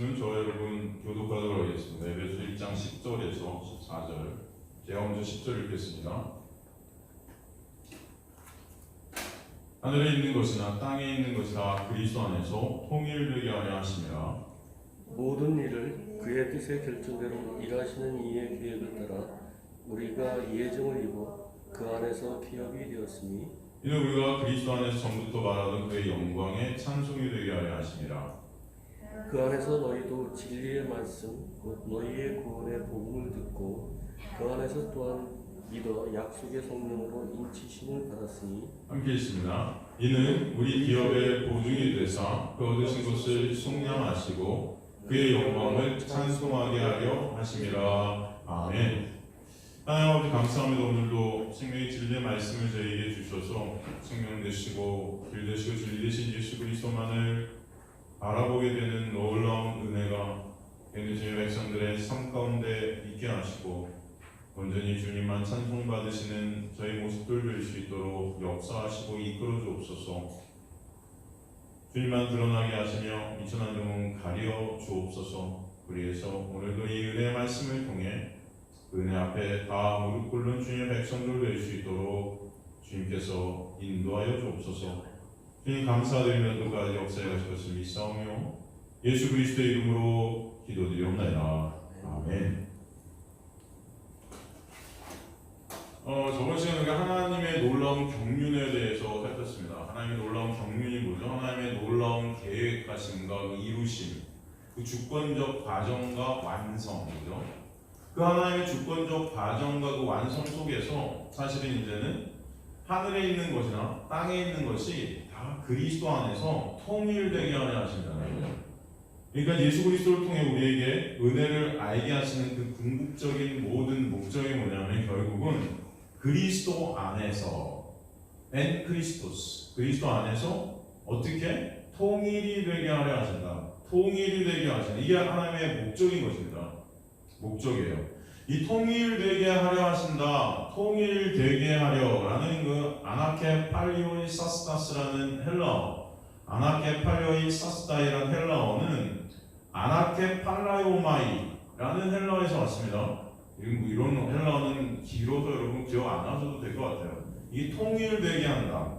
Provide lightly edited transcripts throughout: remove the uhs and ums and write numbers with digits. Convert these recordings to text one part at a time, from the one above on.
있으면 저와 여러분 교독하도록 하겠습니다. 에베소 1장 10절에서 14절. 제가 먼저 10절 읽겠습니다. 하늘에 있는 것이나 땅에 있는 것이나 그리스도 안에서 통일되게 하려 하심이라. 모든 일을 그의 뜻의 결정대로 일하시는 이의 계획을 따라 우리가 예정을 입어 그 안에서 기업이 되었으니 이는 우리가 그리스도 안에서 전부터 말하던 그의 영광에 찬송이 되게 하려 하심이라. 그 안에서 너희도 진리의 말씀 곧 너희의 구원의 복음을 듣고 그 안에서 또한 믿어 약속의 성령으로 인치심을 받았으니 함께 있습니다. 이는 우리 기업의 보증이 되사 그 얻으신 것을 속량하시고 그의 영광을 찬송하게 하려 하심이라. 아멘. 하나님 아버지 감사합니다. 오늘도 생명의 진리의 말씀을 저희에게 주셔서 생명 되시고 길 되시고 진리 되신 예수 그리스도만을 바라보게 되는 놀라운 은혜가 저희 백성들의 삶 가운데 있게 하시고 온전히 주님만 찬송받으시는 저희 모습들 될 수 있도록 역사하시고 이끌어 주옵소서. 주님만 드러나게 하시며 미천한 영혼 가려 주옵소서. 그리해서 오늘도 이 은혜의 말씀을 통해 은혜 앞에 다 무릎 꿇는 주님의 백성들 될 수 있도록 주님께서 인도하여 주옵소서. 주님 감사드리며 끝까지 역사하실 것을 믿사오며 예수 그리스도의 이름으로 기도드리옵나이다. 아멘. 저번 시간에 우리가 하나님의 놀라운 경륜에 대해서 살폈습니다. 하나님의 놀라운 경륜이 뭐죠? 하나님의 놀라운 계획하심과 그 이루심, 그 주권적 과정과 완성이죠. 그 하나님의 주권적 과정과 그 완성 속에서 사실은 이제는 하늘에 있는 것이나 땅에 있는 것이 다 그리스도 안에서 통일되게 하려 하신다는 거죠. 그러니까 예수 그리스도를 통해 우리에게 은혜를 알게 하시는 그 궁극적인 모든 목적이 뭐냐면 결국은 그리스도 안에서 크리스토스, 그리스도 안에서 어떻게 통일이 되게 하려 하신다. 통일이 되게 하신다. 이게 하나님의 목적인 것입니다. 목적이에요. 이 통일되게 하려 하신다. 통일되게 하려라는 그 아나케팔리오이 사스타스라는 헬라어, 아나케팔리오이 사스타이라는 헬라어는 아나케팔라요마이라는 헬라어에서 왔습니다. 이런 헬라어는 길어서 여러분 기억 안 하셔도 될 것 같아요. 이게 통일되게 한다.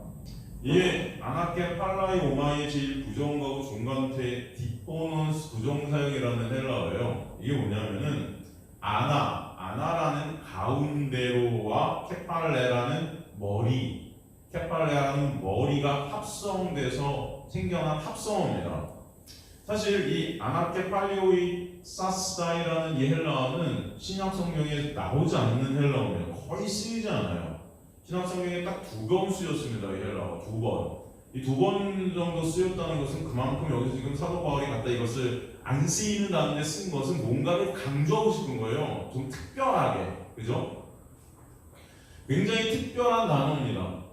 이게 아나케팔라요마이의 제일 부정가고 중간태 디포너스 부정사역이라는 헬라어예요. 이게 뭐냐면은 아나라는 가운데로와 케팔레라는 머리, 케팔레라는 머리가 합성돼서 생겨난 합성어입니다. 사실 이 아나케팔리오이 사스다이라는 이 헬라어는 신약 성경에 나오지 않는 헬라어예요. 거의 쓰이지 않아요. 신약 성경에 딱 2번 쓰였습니다. 이 헬라어 2번. 이 2번 정도 쓰였다는 것은 그만큼 여기서 지금 사도 바울이 갖다 이것을 안 쓰이는 다음에 쓴 것은 뭔가를 강조하고 싶은 거예요. 좀 특별하게, 그죠? 굉장히 특별한 단어입니다.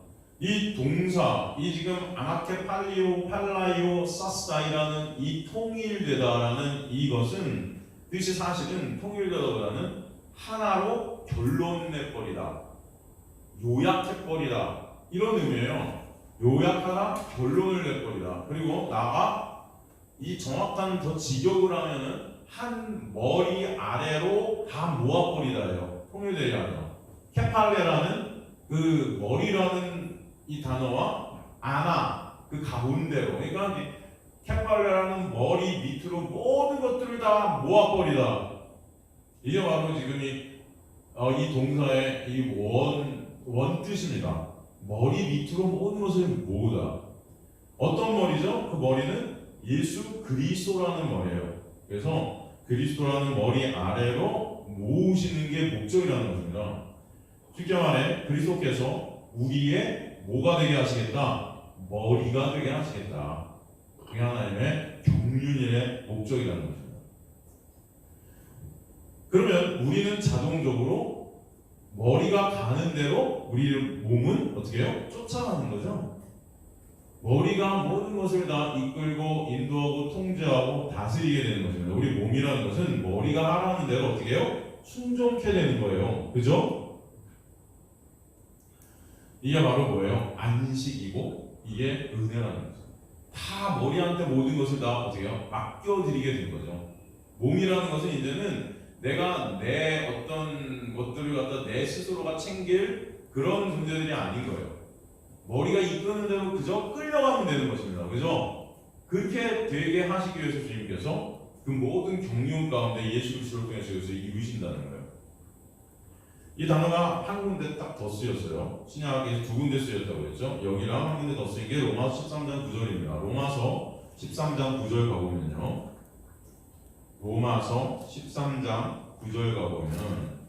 이 동사, 이 지금 아나케팔리오, 팔라이오, 사스다이라는 이 통일되다라는 이것은 뜻이 사실은 통일되다보다는 하나로 결론 내버리다, 요약해버리다 이런 의미예요. 요약하다, 결론을 내버리다. 그리고 나가 이 정확한 더 직역을 하면은 한 머리 아래로 다 모아버리다예요. 통일되게 하죠. 케팔레라는 그 머리라는 이 단어와 아나 그 가운데로, 그러니까 케팔레라는 머리 밑으로 모든 것들을 다 모아버리다. 이게 바로 지금 이 동사의 이 원 뜻입니다. 머리 밑으로 모든 것을 모으다. 어떤 머리죠? 그 머리는 예수 그리스도라는 머리예요. 그래서 그리스도라는 머리 아래로 모으시는 게 목적이라는 것입니다. 쉽게 말해 그리스도께서 우리의 뭐가 되게 하시겠다? 머리가 되게 하시겠다. 그게 하나님의 경륜의 목적이라는 것입니다. 그러면 우리는 자동적으로 머리가 가는 대로 우리 몸은 어떻게 해요? 쫓아가는 거죠. 머리가 모든 것을 다 이끌고 인도하고 통제하고 다스리게 되는 것입니다. 우리 몸이라는 것은 머리가 하라는 대로 어떻게 해요? 순종케 되는 거예요. 그죠? 이게 바로 뭐예요? 안식이고 이게 은혜라는 거죠. 다 머리한테 모든 것을 다 어떻게 해요? 맡겨드리게 된 거죠. 몸이라는 것은 이제는 내가 내 어떤 것들을 갖다 내 스스로가 챙길 그런 존재들이 아닌 거예요. 머리가 이끄는 대로 그저 끌려가면 되는 것입니다. 그죠? 그렇게 되게 하시기 위해서 주님께서 그 모든 경륜 가운데 예수 그리스도를 통해서 이것을 이루신다는 거예요. 이 단어가 한 군데 딱 더 쓰였어요. 신약에 두 군데 쓰였다고 했죠. 여기랑 한 군데 더 쓰인 게 로마서 13장 9절입니다. 로마서 13장 9절 가보면요. 로마서 13장 9절 가보면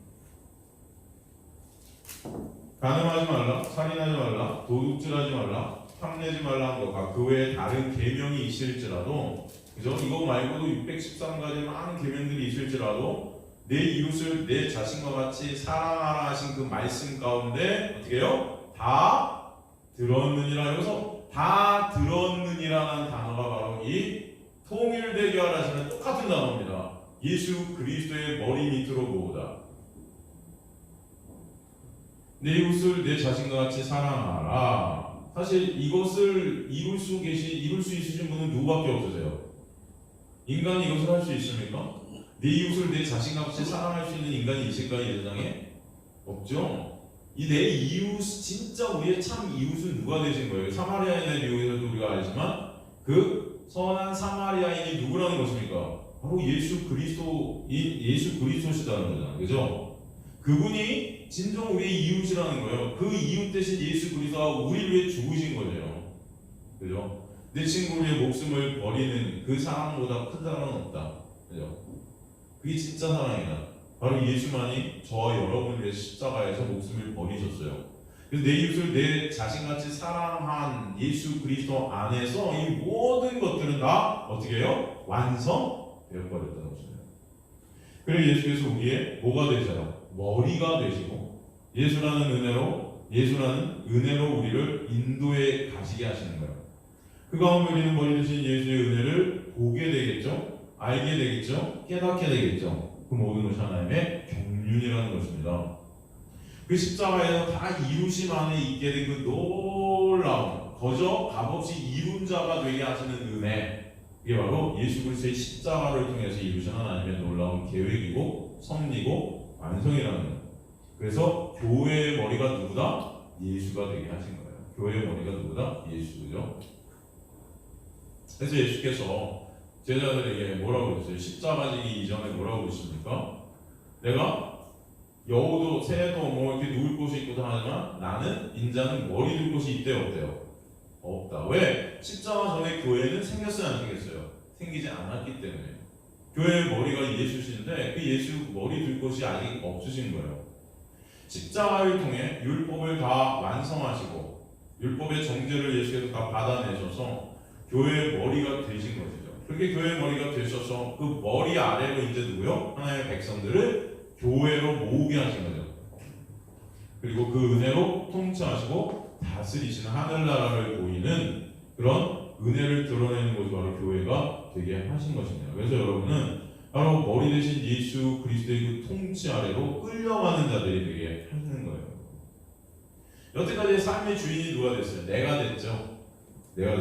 간음하지 말라, 살인하지 말라, 도둑질하지 말라, 탐내지 말라 한 것과 그 외에 다른 계명이 있을지라도, 그죠? 이거 말고도 613가지 많은 계명들이 있을지라도 내 이웃을 내 자신과 같이 사랑하라 하신 그 말씀 가운데 어떻게 해요? 다 들었느니라. 여기서 다 들었느니라는 단어가 바로 이 통일되게 하라시는 똑같은 단어입니다. 예수 그리스도의 머리 밑으로 모으다. 내 이웃을 내 자신과 같이 사랑하라. 사실 이것을 이룰 수 있으신 분은 누구밖에 없으세요? 인간이 이것을 할 수 있습니까? 내 이웃을 내 자신과 같이 사랑할 수 있는 인간이 있을까요? 이 세상에? 없죠. 이 내 이웃, 진짜 우리의 참 이웃은 누가 되신 거예요? 사마리아인의 이웃에도 우리가 알지만 그 선한 사마리아인이 누구라는 것입니까? 바로 예수 그리스도시다는 거잖아요. 그죠? 그분이 진정 우리의 이웃이라는 거예요. 그 이웃 대신 예수 그리스도가 우리를 위해 죽으신 거죠. 그죠? 내 친구를 위해 목숨을 버리는 그 사랑보다 큰 사랑은 없다. 그죠? 그게 진짜 사랑이다. 바로 예수만이 저와 여러분을 위해 십자가에서 목숨을 버리셨어요. 그래서 내 이웃을 내 자신같이 사랑한 예수 그리스도 안에서 이 모든 것들은 다 어떻게 해요? 완성되어버렸다는 것입니다. 그리고 예수께서 우리의 뭐가 되셔요? 머리가 되시고 예수라는 은혜로 우리를 인도에 가시게 하시는 거예요. 그 가운데 우리는 머리 되신 예수의 은혜를 보게 되겠죠? 알게 되겠죠? 깨닫게 되겠죠? 그 모든 것이 하나님의 경륜이라는 것입니다. 그 십자가에서 다 이루심 안에 있게 된 그 놀라운 거저 값없이 이룬 자가 되게 하시는 은혜, 이게 바로 예수 그리스도의 십자가를 통해서 이루신 하나님의 놀라운 계획이고 섭리고 완성이라는 거예요. 그래서 교회의 머리가 누구다? 예수가 되게 하신 거예요. 교회의 머리가 누구다? 예수죠. 그래서 예수께서 제자들에게 뭐라고 그랬어요? 십자가 지기 이전에 뭐라고 그랬습니까? 내가 여우도 새도 뭐 이렇게 누울 곳이 있고 하지만 나는 인자는 머리 둘 곳이 있대. 없대요? 없다. 왜? 십자가 전에 교회는 생겼어요? 안 생겼어요? 생기지 않았기 때문에. 교회의 머리가 예수신데 그 예수 머리 둘 곳이 아직 없으신 거예요. 십자가를 통해 율법을 다 완성하시고 율법의 정죄를 예수께서 다 받아내셔서 교회의 머리가 되신 것이죠. 그렇게 교회의 머리가 되셔서 그 머리 아래로 이제 누구요? 하나님의 백성들을 교회로 모으게 하신 거죠. 그리고 그 은혜로 통치하시고 다스리시는 하늘나라를 보이는 그런 은혜를 드러내는 것이 바로 교회가 되게 하신 것입니다. 그래서 여러분은 바로 머리 대신 예수 그리스도의 그 통치 아래로 끌려가는 자들이 되게 하시는 거예요. 여태까지 삶의 주인이 누가 됐어요? 내가 됐죠. 내가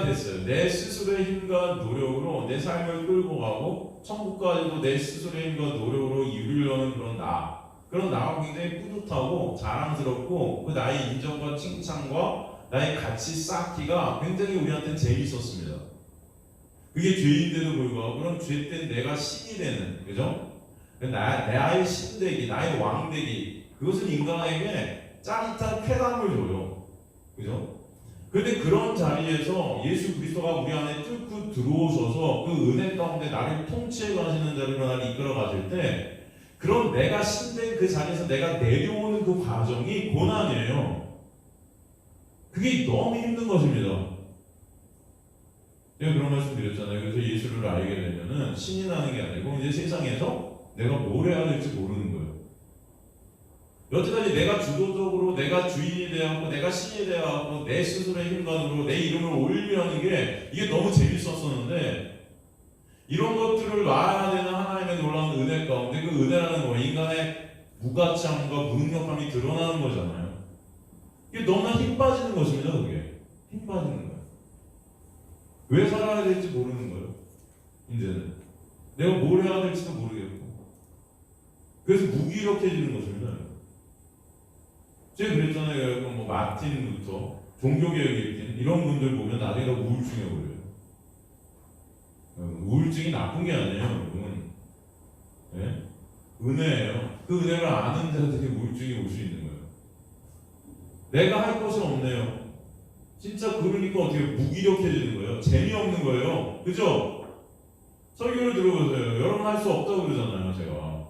됐어요. 내 스스로의 힘과 노력으로 내 삶을 끌고 가고 천국까지도 내 스스로의 힘과 노력으로 이루려는 그런 나가 굉장히 뿌듯하고 자랑스럽고 그 나의 인정과 칭찬과 나의 가치 쌓기가 굉장히 우리한테는 재밌었습니다. 그게 죄인데도 불구하고 그런 죄된 내가 신이 되는, 그죠? 나의 신되기, 나의 왕되기, 그것은 인간에게 짜릿한 쾌감을 줘요. 그죠? 그런데 그런 자리에서 예수 그리스도가 우리 안에 뚫고 들어오셔서 그 은혜 가운데 나를 통치해 가시는 자리로 나를 이끌어 가실 때 그런 내가 신된 그 자리에서 내가 내려오는 그 과정이 고난이에요. 그게 너무 힘든 것입니다. 제가 그런 말씀 드렸잖아요. 그래서 예수를 알게 되면은 신이 나는 게 아니고 이제 세상에서 내가 뭘 해야 될지 모르는 거예요. 여태까지 내가 주도적으로 내가 주인이 되었고 내가 신이 되었고 내 스스로의 힘만으로 내 이름을 올리려는 게 이게 너무 재밌었었는데 이런 것들을 놔야 되는 하나님의 놀라운 은혜 가운데 그 은혜라는 거 인간의 무가치함과 무능력함이 드러나는 거잖아요. 이게 너무나 힘 빠지는 것입니다. 그게 힘 빠지는 거예요. 왜 살아야 될지 모르는 거예요. 이제는 내가 뭘 해야 될지도 모르겠고, 그래서 무기력해지는 것입니다. 제가 그랬잖아요. 여러분, 뭐 마틴 루터, 종교개혁 일진 이런 분들 보면 나중에 다 우울증에 걸려요. 우울증이 나쁜 게 아니에요, 여러분. 예? 은혜예요. 그 은혜를 아는 자들이 우울증이 올 수 있는 거예요. 내가 할 것은 없네요. 진짜 그러니까 어떻게 무기력해지는 거예요. 재미없는 거예요. 그죠? 설교를 들어보세요. 여러분 할 수 없다고 그러잖아요, 제가.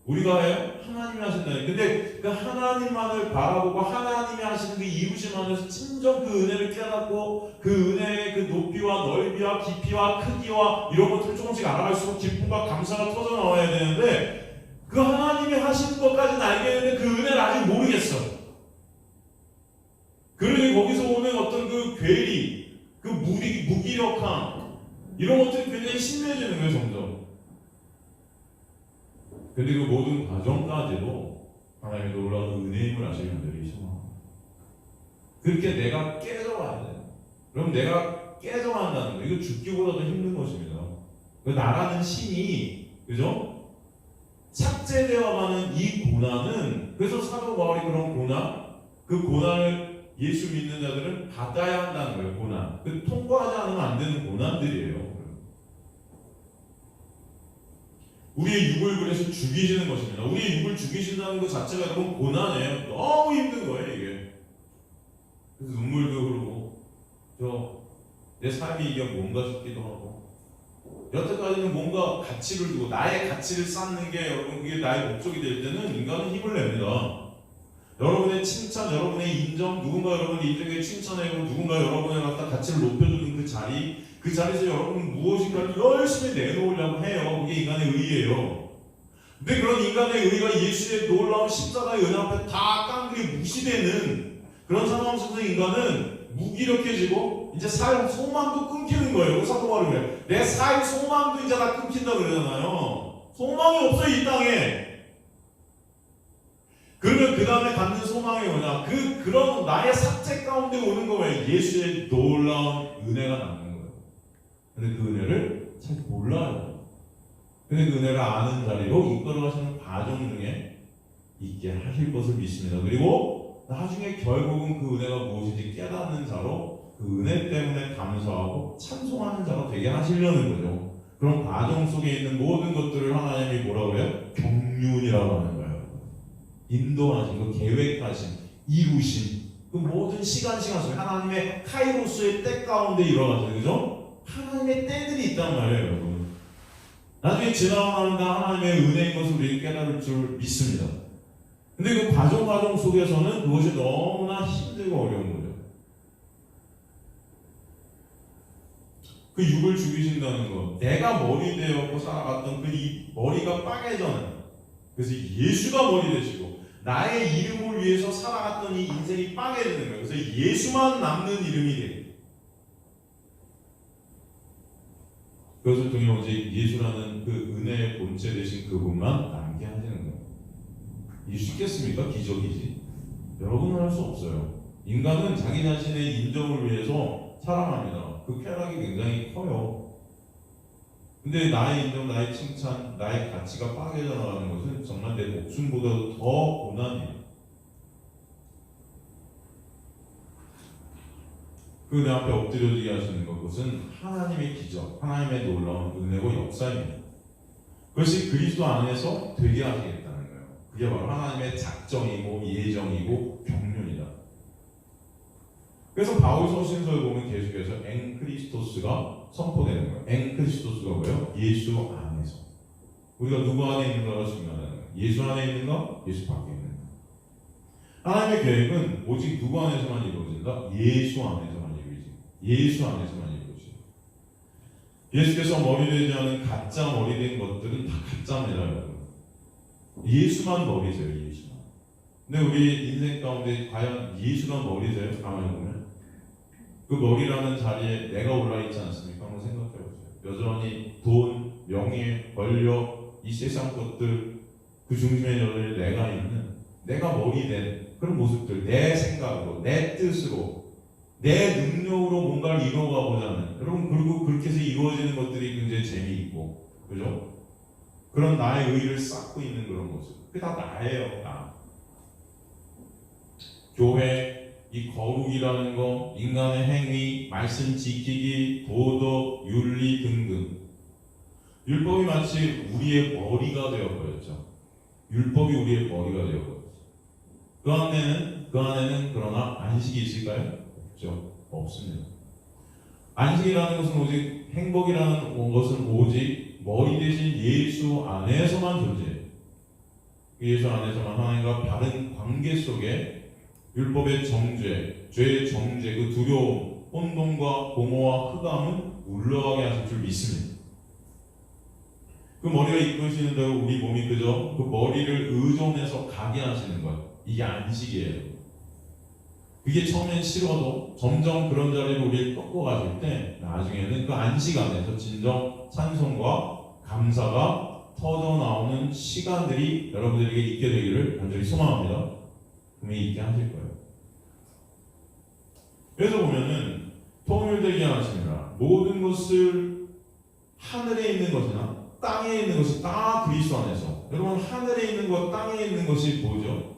우리가 해요? 하나님이 하신다니. 근데 그 하나님만을 바라보고 하나님이 하시는 그 이루심 안에서 진정 그 은혜를 깨닫고 그 은혜의 그 높이와 넓이와 깊이와 크기와 이런 것들을 조금씩 알아갈수록 기쁨과 감사가 터져 나와야 되는데, 그 하나님이 하시는 것까지는 알겠는데 그 은혜를 아직 모르겠어. 그러니 거기서 오는 어떤 그 괴리, 그 무기력함, 이런 것들이 굉장히 심해지는 거예요, 점점. 근데 그 모든 과정까지도 하나님의 놀라운 은혜임을 아시는 분들이 있어. 그렇게 내가 깨져가야 돼요. 그럼 내가 깨져간다는 거, 이거 죽기보다도 힘든 것입니다. 그 나라는 신이, 그죠? 삭제되어가는 이 고난은, 그래서 사도 바울이 그런 고난, 그 고난을 예수 믿는 자들은 받아야 한다는 거예요. 고난. 그 통과하지 않으면 안 되는 고난들이에요. 우리의 육을 그래서 죽이시는 것입니다. 우리의 육을 죽이신다는 것 자체가 여러분 고난이에요. 너무 힘든 거예요, 이게. 그래서 눈물도 흐르고, 내 삶이 이게 뭔가 싶기도 하고, 여태까지는 뭔가 가치를 두고 나의 가치를 쌓는 게 여러분 그게 나의 목적이 될 때는 인간은 힘을 냅니다. 여러분의 칭찬, 여러분의 인정, 누군가 여러분을 인정해 칭찬해고 누군가 여러분을 갖다 가치를 높여주는 그 자리, 그 자리에서 여러분은 무엇인가를 열심히 내놓으려고 해요. 그게 인간의 의의예요. 근데 그런 인간의 의의가 예수의 놀라운 십자가의 은혜 앞에 다 깡그리 무시되는 그런 상황 속에서 인간은 무기력해지고 이제 살 소망도 끊기는 거예요. 사도 바울이 그래요. 내 살 소망도 이제 다 끊긴다 그러잖아요. 소망이 없어요, 이 땅에. 그러면 그 다음에 갖는 소망이 뭐냐? 그런 나의 삭제 가운데 오는 거예요. 예수의 놀라운 은혜가 남는 거예요. 근데 그 은혜를 잘 몰라요. 근데 그 은혜를 아는 자리로 이끌어가시는 과정 중에 있게 하실 것을 믿습니다. 그리고 나중에 결국은 그 은혜가 무엇인지 깨닫는 자로 그 은혜 때문에 감사하고 찬송하는 자로 되게 하시려는 거죠. 그런 과정 속에 있는 모든 것들을 하나님이 뭐라고 해요? 경륜이라고 하는 거예요. 인도하신, 그 계획하신, 이루신 그 모든 시간 속에 하나님의 카이로스의 때 가운데 일어나죠. 그죠? 하나님의 때들이 있단 말이에요, 여러분. 나중에 지나가는 하나님의 은혜인 것을 우리는 깨달을 줄 믿습니다. 근데 그 과정 속에서는 그것이 너무나 힘들고 어려운 거죠. 그 육을 죽이신다는 것, 내가 머리 되었고 살아갔던 그 이 머리가 빠개져는, 그래서 예수가 머리 되시고 나의 이름을 위해서 살아갔던 이 인생이 빠개지는 거예요. 그래서 예수만 남는 이름이 돼요. 그것을 통해 오직 예수라는 그 은혜의 본체 되신 그분만 남게 하시는 거예요. 이게 쉽겠습니까? 기적이지. 여러분은 할 수 없어요. 인간은 자기 자신의 인정을 위해서 살아갑니다. 그 쾌락이 굉장히 커요. 근데 나의 인정, 나의 칭찬, 나의 가치가 빠개져 나가는 것은 정말 내 목숨보다도 더 고난이에요. 그 내 앞에 엎드려지게 하시는 것은 하나님의 기적, 하나님의 놀라운 은혜고 역사입니다. 그것이 그리스도 안에서 되게 하시겠다는 거예요. 그게 바로 하나님의 작정이고 예정이고 경륜이다. 그래서 바울 서신서에 보면 계속해서 엥크리스토스가 선포되는 거예요. 엥크리스토스가 뭐예요? 예수 안에서. 우리가 누구 안에 있는가가 중요하다는 거예요. 예수 안에 있는가? 예수 밖에 있는가? 하나님의 계획은 오직 누구 안에서만 이루어진다? 예수 안에서만 이루어진다. 예수 안에서만 이루어진다. 예수께서 머리 되지 않은 가짜 머리 된 것들은 다 가짜입니다, 여러분. 예수만 머리세요, 예수만. 근데 우리 인생 가운데 과연 예수가 머리세요? 가만히 보면 그 머리라는 자리에 내가 올라있지 않습니까? 한번 생각해보세요. 여전히 돈, 명예, 권력, 이 세상 것들 그 중심에 여전히 내가 있는, 내가 머리 된 그런 모습들, 내 생각으로, 내 뜻으로 내 능력으로 뭔가를 이루어가 보자는, 여러분, 그리고 그렇게 해서 이루어지는 것들이 굉장히 재미있고, 그죠? 그런 나의 의의를 쌓고 있는 그런 모습, 그게 다 나예요. 나. 교회, 이 거룩이라는 거, 인간의 행위, 말씀 지키기, 도덕, 윤리 등등, 율법이 마치 우리의 머리가 되어버렸죠. 율법이 우리의 머리가 되어버렸죠. 그 안에는 그러나 안식이 있을까요? 없죠. 없습니다. 안식이라는 것은 오직, 행복이라는 것은 오직 머리 대신 예수 안에서만 존재해요. 예수 안에서만 하나님과 바른 관계 속에 율법의 정죄, 죄의 정죄, 그 두려움, 혼돈과 공허와 흑암은 물러가게 하실 줄 믿습니다. 그 머리가 이끄시는 대로 우리 몸이 그저 그 머리를 의존해서 가게 하시는 것, 이게 안식이에요. 그게 처음엔 싫어도 점점 그런 자리로 우리를 꺾어 가실 때 나중에는 그 안식 안에서 진정 찬송과 감사가 터져 나오는 시간들이 여러분들에게 있게 되기를 간절히 소망합니다. 분명히 있게 하실 거예요. 그래서 보면은 통일되게 하십니다. 모든 것을 하늘에 있는 것이나 땅에 있는 것이 다 그리스도 안에서. 여러분, 하늘에 있는 것, 땅에 있는 것이 뭐죠?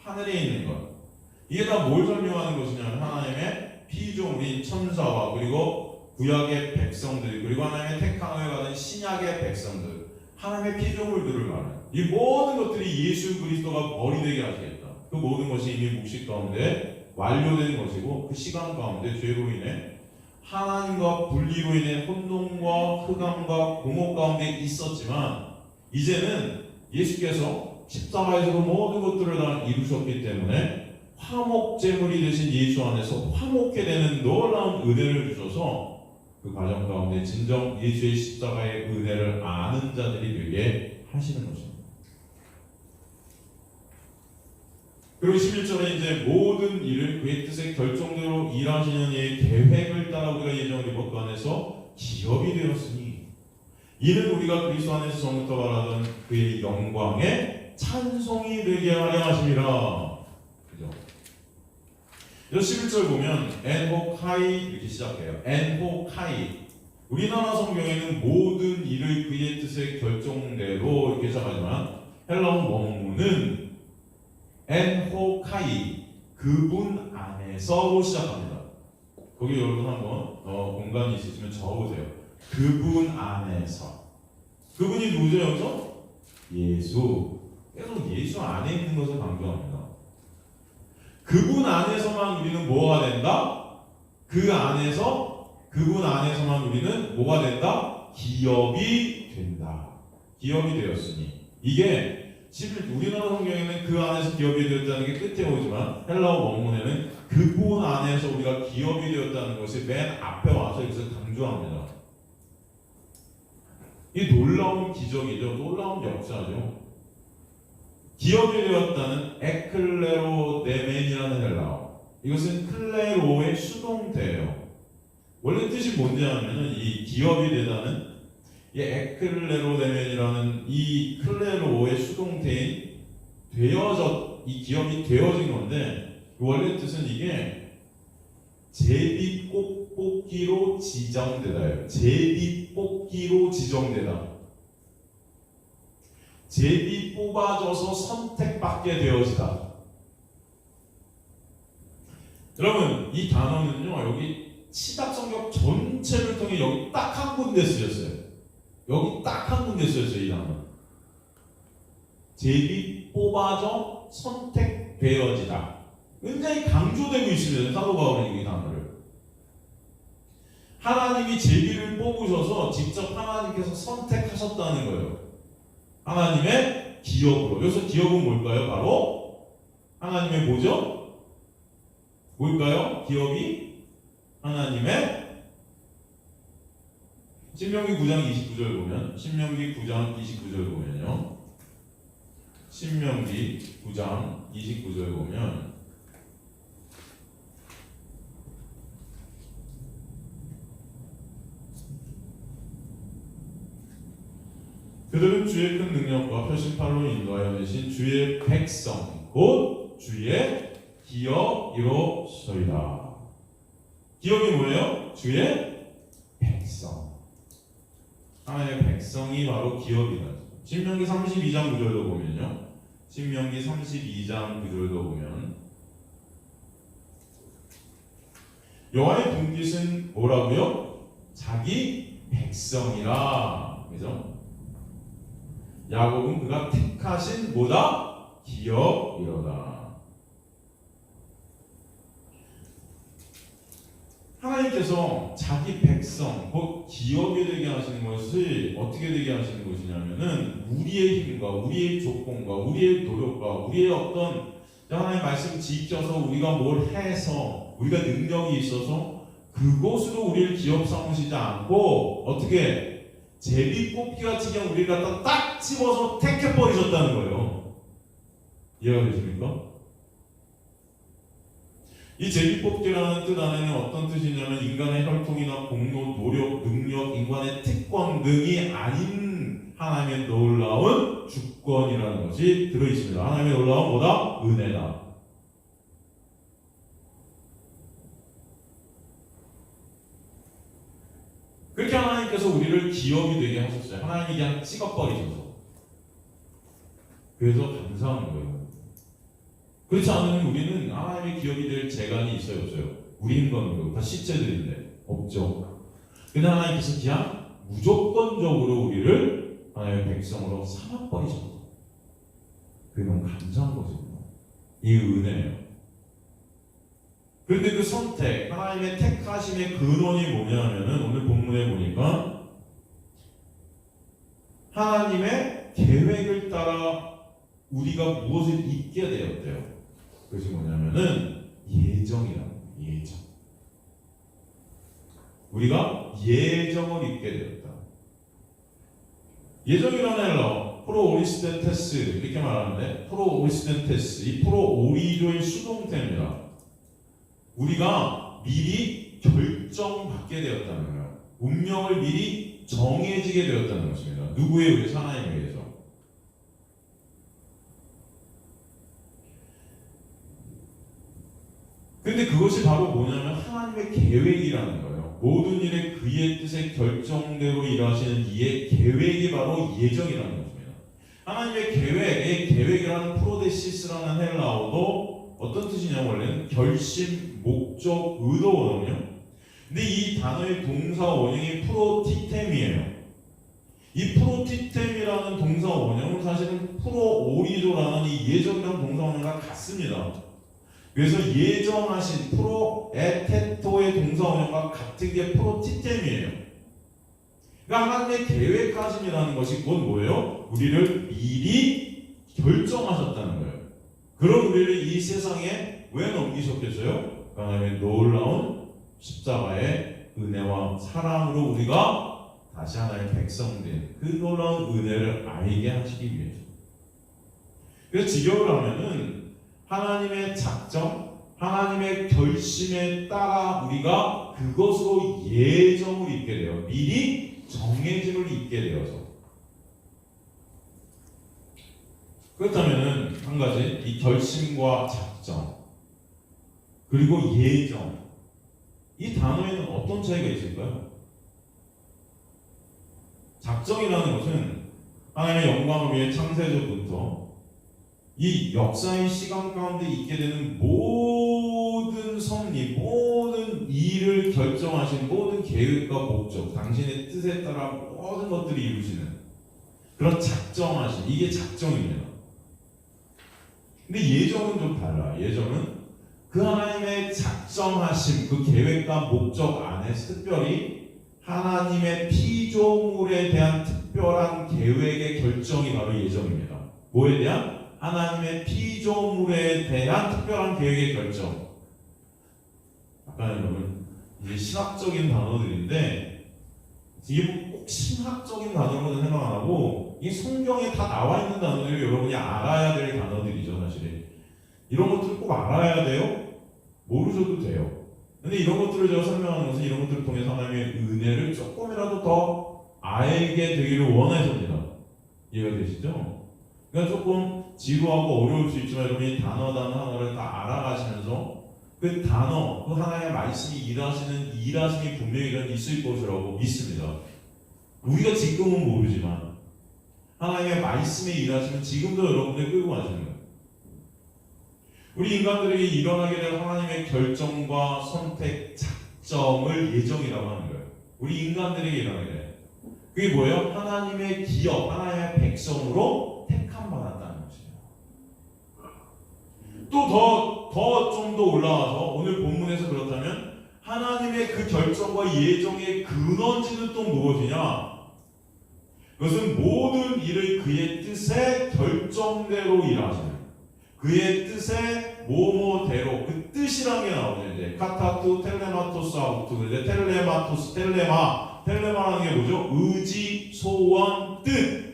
하늘에 있는 것. 이게 다 뭘 설명하는 것이냐면 하나님의 피조물인 천사와 그리고 구약의 백성들, 그리고 하나님의 택함을 받은 신약의 백성들, 하나님의 피조물들을 말해요. 이 모든 것들이 예수 그리스도가 머리 되게 하시겠다. 그 모든 것이 이미 묵식 가운데 완료된 것이고, 그 시간 가운데 죄로 인해 하나님과 분리로 인해 혼돈과 흑암과 공허 가운데 있었지만, 이제는 예수께서 십자가에서 그 모든 것들을 다 이루셨기 때문에 화목제물이 되신 예수 안에서 화목게 되는 놀라운 은혜를 주셔서 그 과정 가운데 진정 예수의 십자가의 은혜를 아는 자들이 되게 하시는 것입니다. 그리고 11절에 이제 모든 일을 그의 뜻의 결정대로 일하시는 이의 계획을 따라 우리가 예정을 입었 그 안에서 기업이 되었으니, 이는 우리가 그리스도 안에서 전부터 말하던 그의 영광에 찬송이 되게 하려 하심이라. 그죠? 11절 보면 엔호카이 이렇게 시작해요. 엔호카이. 우리나라 성경에는 모든 일을 그의 뜻의 결정대로 이렇게 시작하지만 헬라어 원문은 엔호카이, 그분 안에서로 시작합니다. 거기 여러분 한번 공간이 있으시면 적으세요. 그분 안에서. 그분이 누구죠 여기서? 예수. 계속 예수 안에 있는 것을 강조합니다. 그분 안에서만 우리는 뭐가 된다? 그 안에서, 그분 안에서만 우리는 뭐가 된다? 기업이 된다. 기업이 되었으니. 이게 우리나라 성경에는 그 안에서 기업이 되었다는 게 끝에 오지만 헬라어 원문에는 그분 안에서 우리가 기업이 되었다는 것이 맨 앞에 와서 여기서 강조합니다. 이 놀라운 기적이죠. 놀라운 역사죠. 기업이 되었다는 에클레로데멘이라는 헬라어. 이것은 클레로의 수동태예요. 원래 뜻이 뭔지 하면은 이 기업이 되다는 이 에클레로데멘이라는 이 클레로의 수동태인 이 기업이 되어진 건데, 원래 뜻은 이게 제비 뽑기로 지정되다예요. 제비 뽑기로 지정되다. 제비 뽑아져서 선택받게 되어지다. 여러분, 이 단어는요, 여기 시답성경 전체를 통해 여기 딱 한 군데 쓰였어요. 여기 딱 한 군데 쓰였어요, 이 단어. 제비 뽑아져 선택되어지다. 굉장히 강조되고 있습니다, 사도 바울은 이 단어를. 하나님이 제비를 뽑으셔서 직접 하나님께서 선택하셨다는 거예요. 하나님의 기업으로. 여기서 기업은 뭘까요? 바로 하나님의 뭐죠? 뭘까요? 기업이 하나님의, 신명기 9장 29절 보면, 신명기 9장 29절 보면요, 신명기 9장 29절 보면 그들은 주의 큰 능력과 표심팔로 인도하여 내신 주의 백성 곧 주의 기업이로소이다. 기업이 뭐예요? 주의 백성. 하나님의 백성이 바로 기업이다. 신명기 32장 구절도 보면요. 신명기 32장 구절도 보면 여호와의 분깃은 뭐라고요? 자기 백성이라. 그죠? 야곱은 그가 택하신 뭐다? 기업이로다. 하나님께서 자기 백성, 곧 기업이 되게 하시는 것이 어떻게 되게 하시는 것이냐면은 우리의 힘과 우리의 조건과 우리의 노력과 우리의 어떤 하나님 말씀 지켜서 우리가 뭘 해서 우리가 능력이 있어서 그것으로 우리를 기업 삼으시지 않고 어떻게 제비뽑기 같이 그냥 우리를 갖다 딱 집어서 택해버리셨다는 거예요. 이해가 되십니까? 이 제비뽑기라는 뜻 안에는 어떤 뜻이냐면 인간의 혈통이나 공로, 노력, 능력, 인간의 특권 등이 아닌 하나님의 놀라운 주권이라는 것이 들어있습니다. 하나님의 놀라운 뭐다? 은혜다. 그렇게 하나님께서 우리를 기업이 되게 하셨어요. 하나님이 그냥 찍어버리셔서. 그래서 감사한 거예요. 그렇지 않으면 우리는 하나님의 기업이 될 재간이 있어요, 없어요? 우리 인간으로 다 시체들인데 없죠. 근데 하나님께서 그냥 무조건적으로 우리를 하나님의 백성으로 삼아버리셨다. 그게 너무 감사한 것입니다. 이 은혜예요. 그런데 그 선택, 하나님의 택하심의 근원이 뭐냐면은 오늘 본문에 보니까 하나님의 계획을 따라 우리가 무엇을 잊게 되었대요. 그것이 뭐냐면은 예정이라는 거예요. 예정. 우리가 예정을 잊게 되었다. 예정이라는 헬라어 프로오리스텐테스 이렇게 말하는데 프로오리스텐테스 이 프로오리조의 수동태입니다. 우리가 미리 결정받게 되었다는 거예요. 운명을 미리 정해지게 되었다는 것입니다. 누구에 의해서? 하나님에 의해서. 근데 그것이 바로 뭐냐면 하나님의 계획이라는 거예요. 모든 일에 그의 뜻의 결정대로 일하시는 이의 계획이 바로 예정이라는 것입니다. 하나님의 계획이라는 프로데시스라는 헬라어도 어떤 뜻이냐면 원래는 결심, 목적, 의도거든요. 근데 이 단어의 동사 원형이 프로티템이에요. 이 프로티템이라는 동사 원형은 사실은 프로오리조라는 이 예정이라는 동사 원형과 같습니다. 그래서 예정하신 프로에테토의 동사 원형과 같은 게 프로티템이에요. 그러니까 하나님의 계획하심이라는 것이 곧 뭐예요? 우리를 미리 결정하셨다는 거예요. 그럼 우리를 이 세상에 왜 넘기셨겠어요? 하나님의 놀라운 십자가의 은혜와 사랑으로 우리가 다시 하나님의 백성된 그 놀라운 은혜를 알게 하시기 위해서. 그래서 직역을 하면은 하나님의 작정, 하나님의 결심에 따라 우리가 그것으로 예정을 잊게 돼요. 미리 정해짐을 잊게 되어서. 그렇다면은 한 가지 이 결심과 작정 그리고 예정 이 단어에는 어떤 차이가 있을까요? 작정이라는 것은 하나님의 영광을 위해 창세전부터 이 역사의 시간 가운데 있게 되는 모든 섭리, 모든 일을 결정하신 모든 계획과 목적, 당신의 뜻에 따라 모든 것들이 이루시는 그런 작정하신 이게 작정입니다. 근데 예정은 좀 달라. 예정은 그 하나님의 작정하심, 그 계획과 목적 안에 특별히 하나님의 피조물에 대한 특별한 계획의 결정이 바로 예정입니다. 뭐에 대한? 하나님의 피조물에 대한 특별한 계획의 결정. 아까 여러분 이제 신학적인 단어들인데 이게 꼭 신학적인 단어로는 생각 안 하고 이 성경에 다 나와 있는 단어들이 여러분이 알아야 될 단어들이죠. 사실 이런 것들을 꼭 알아야 돼요? 모르셔도 돼요. 근데 이런 것들을 제가 설명하는 것은 이런 것들을 통해서 하나님의 은혜를 조금이라도 더 알게 되기를 원해서입니다. 이해가 되시죠? 그러니까 조금 지루하고 어려울 수 있지만 여러분이 단어 하나를 다 알아가시면서 그 단어, 그 하나님의 말씀이 일하심이 분명히 있을 것이라고 믿습니다. 우리가 지금은 모르지만 하나님의 말씀의 일하심은 지금도 여러분들 끌고 가시는 거예요. 우리 인간들에게 일어나게 될 하나님의 결정과 선택, 작정을 예정이라고 하는 거예요. 우리 인간들에게 일어나게 돼. 그게 뭐예요? 하나님의 기업, 하나님의 백성으로 택함 받았다는 것이에요. 또 좀 더 올라와서 오늘 본문에서 그렇다면 하나님의 그 결정과 예정의 근원지는 또 무엇이냐? 그것은 모든 일을 그의 뜻의 결정대로 일하시는, 그의 뜻의 뭐뭐대로, 그 뜻이라는 게 나오죠. 이제 카타투 텔레마토스 아우투. 이제 텔레마토스 텔레마라는 게 뭐죠? 의지, 소원, 뜻.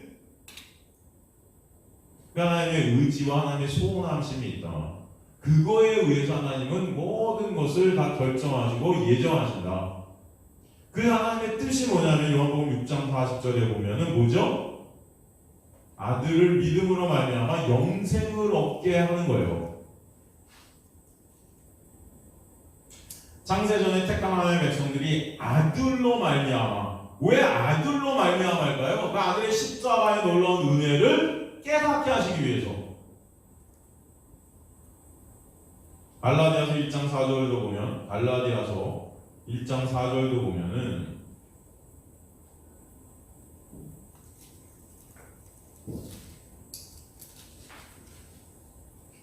하나님의 의지와 하나님의 소원하심이 있다. 그거에 의해서 하나님은 모든 것을 다 결정하시고 예정하신다. 그 하나님의 뜻이 뭐냐면 요한복음 6장 40절에 보면은 뭐죠? 아들을 믿음으로 말미암아 영생을 얻게 하는 거예요. 창세전에 택한 하나님의 백성들이 아들로 말미암아, 왜 아들로 말미암아일까요? 그 아들의 십자가의 놀라운 은혜를 깨닫게 하시기 위해서. 갈라디아서 1장 4절도 보면, 갈라디아서 1장 4절도 보면은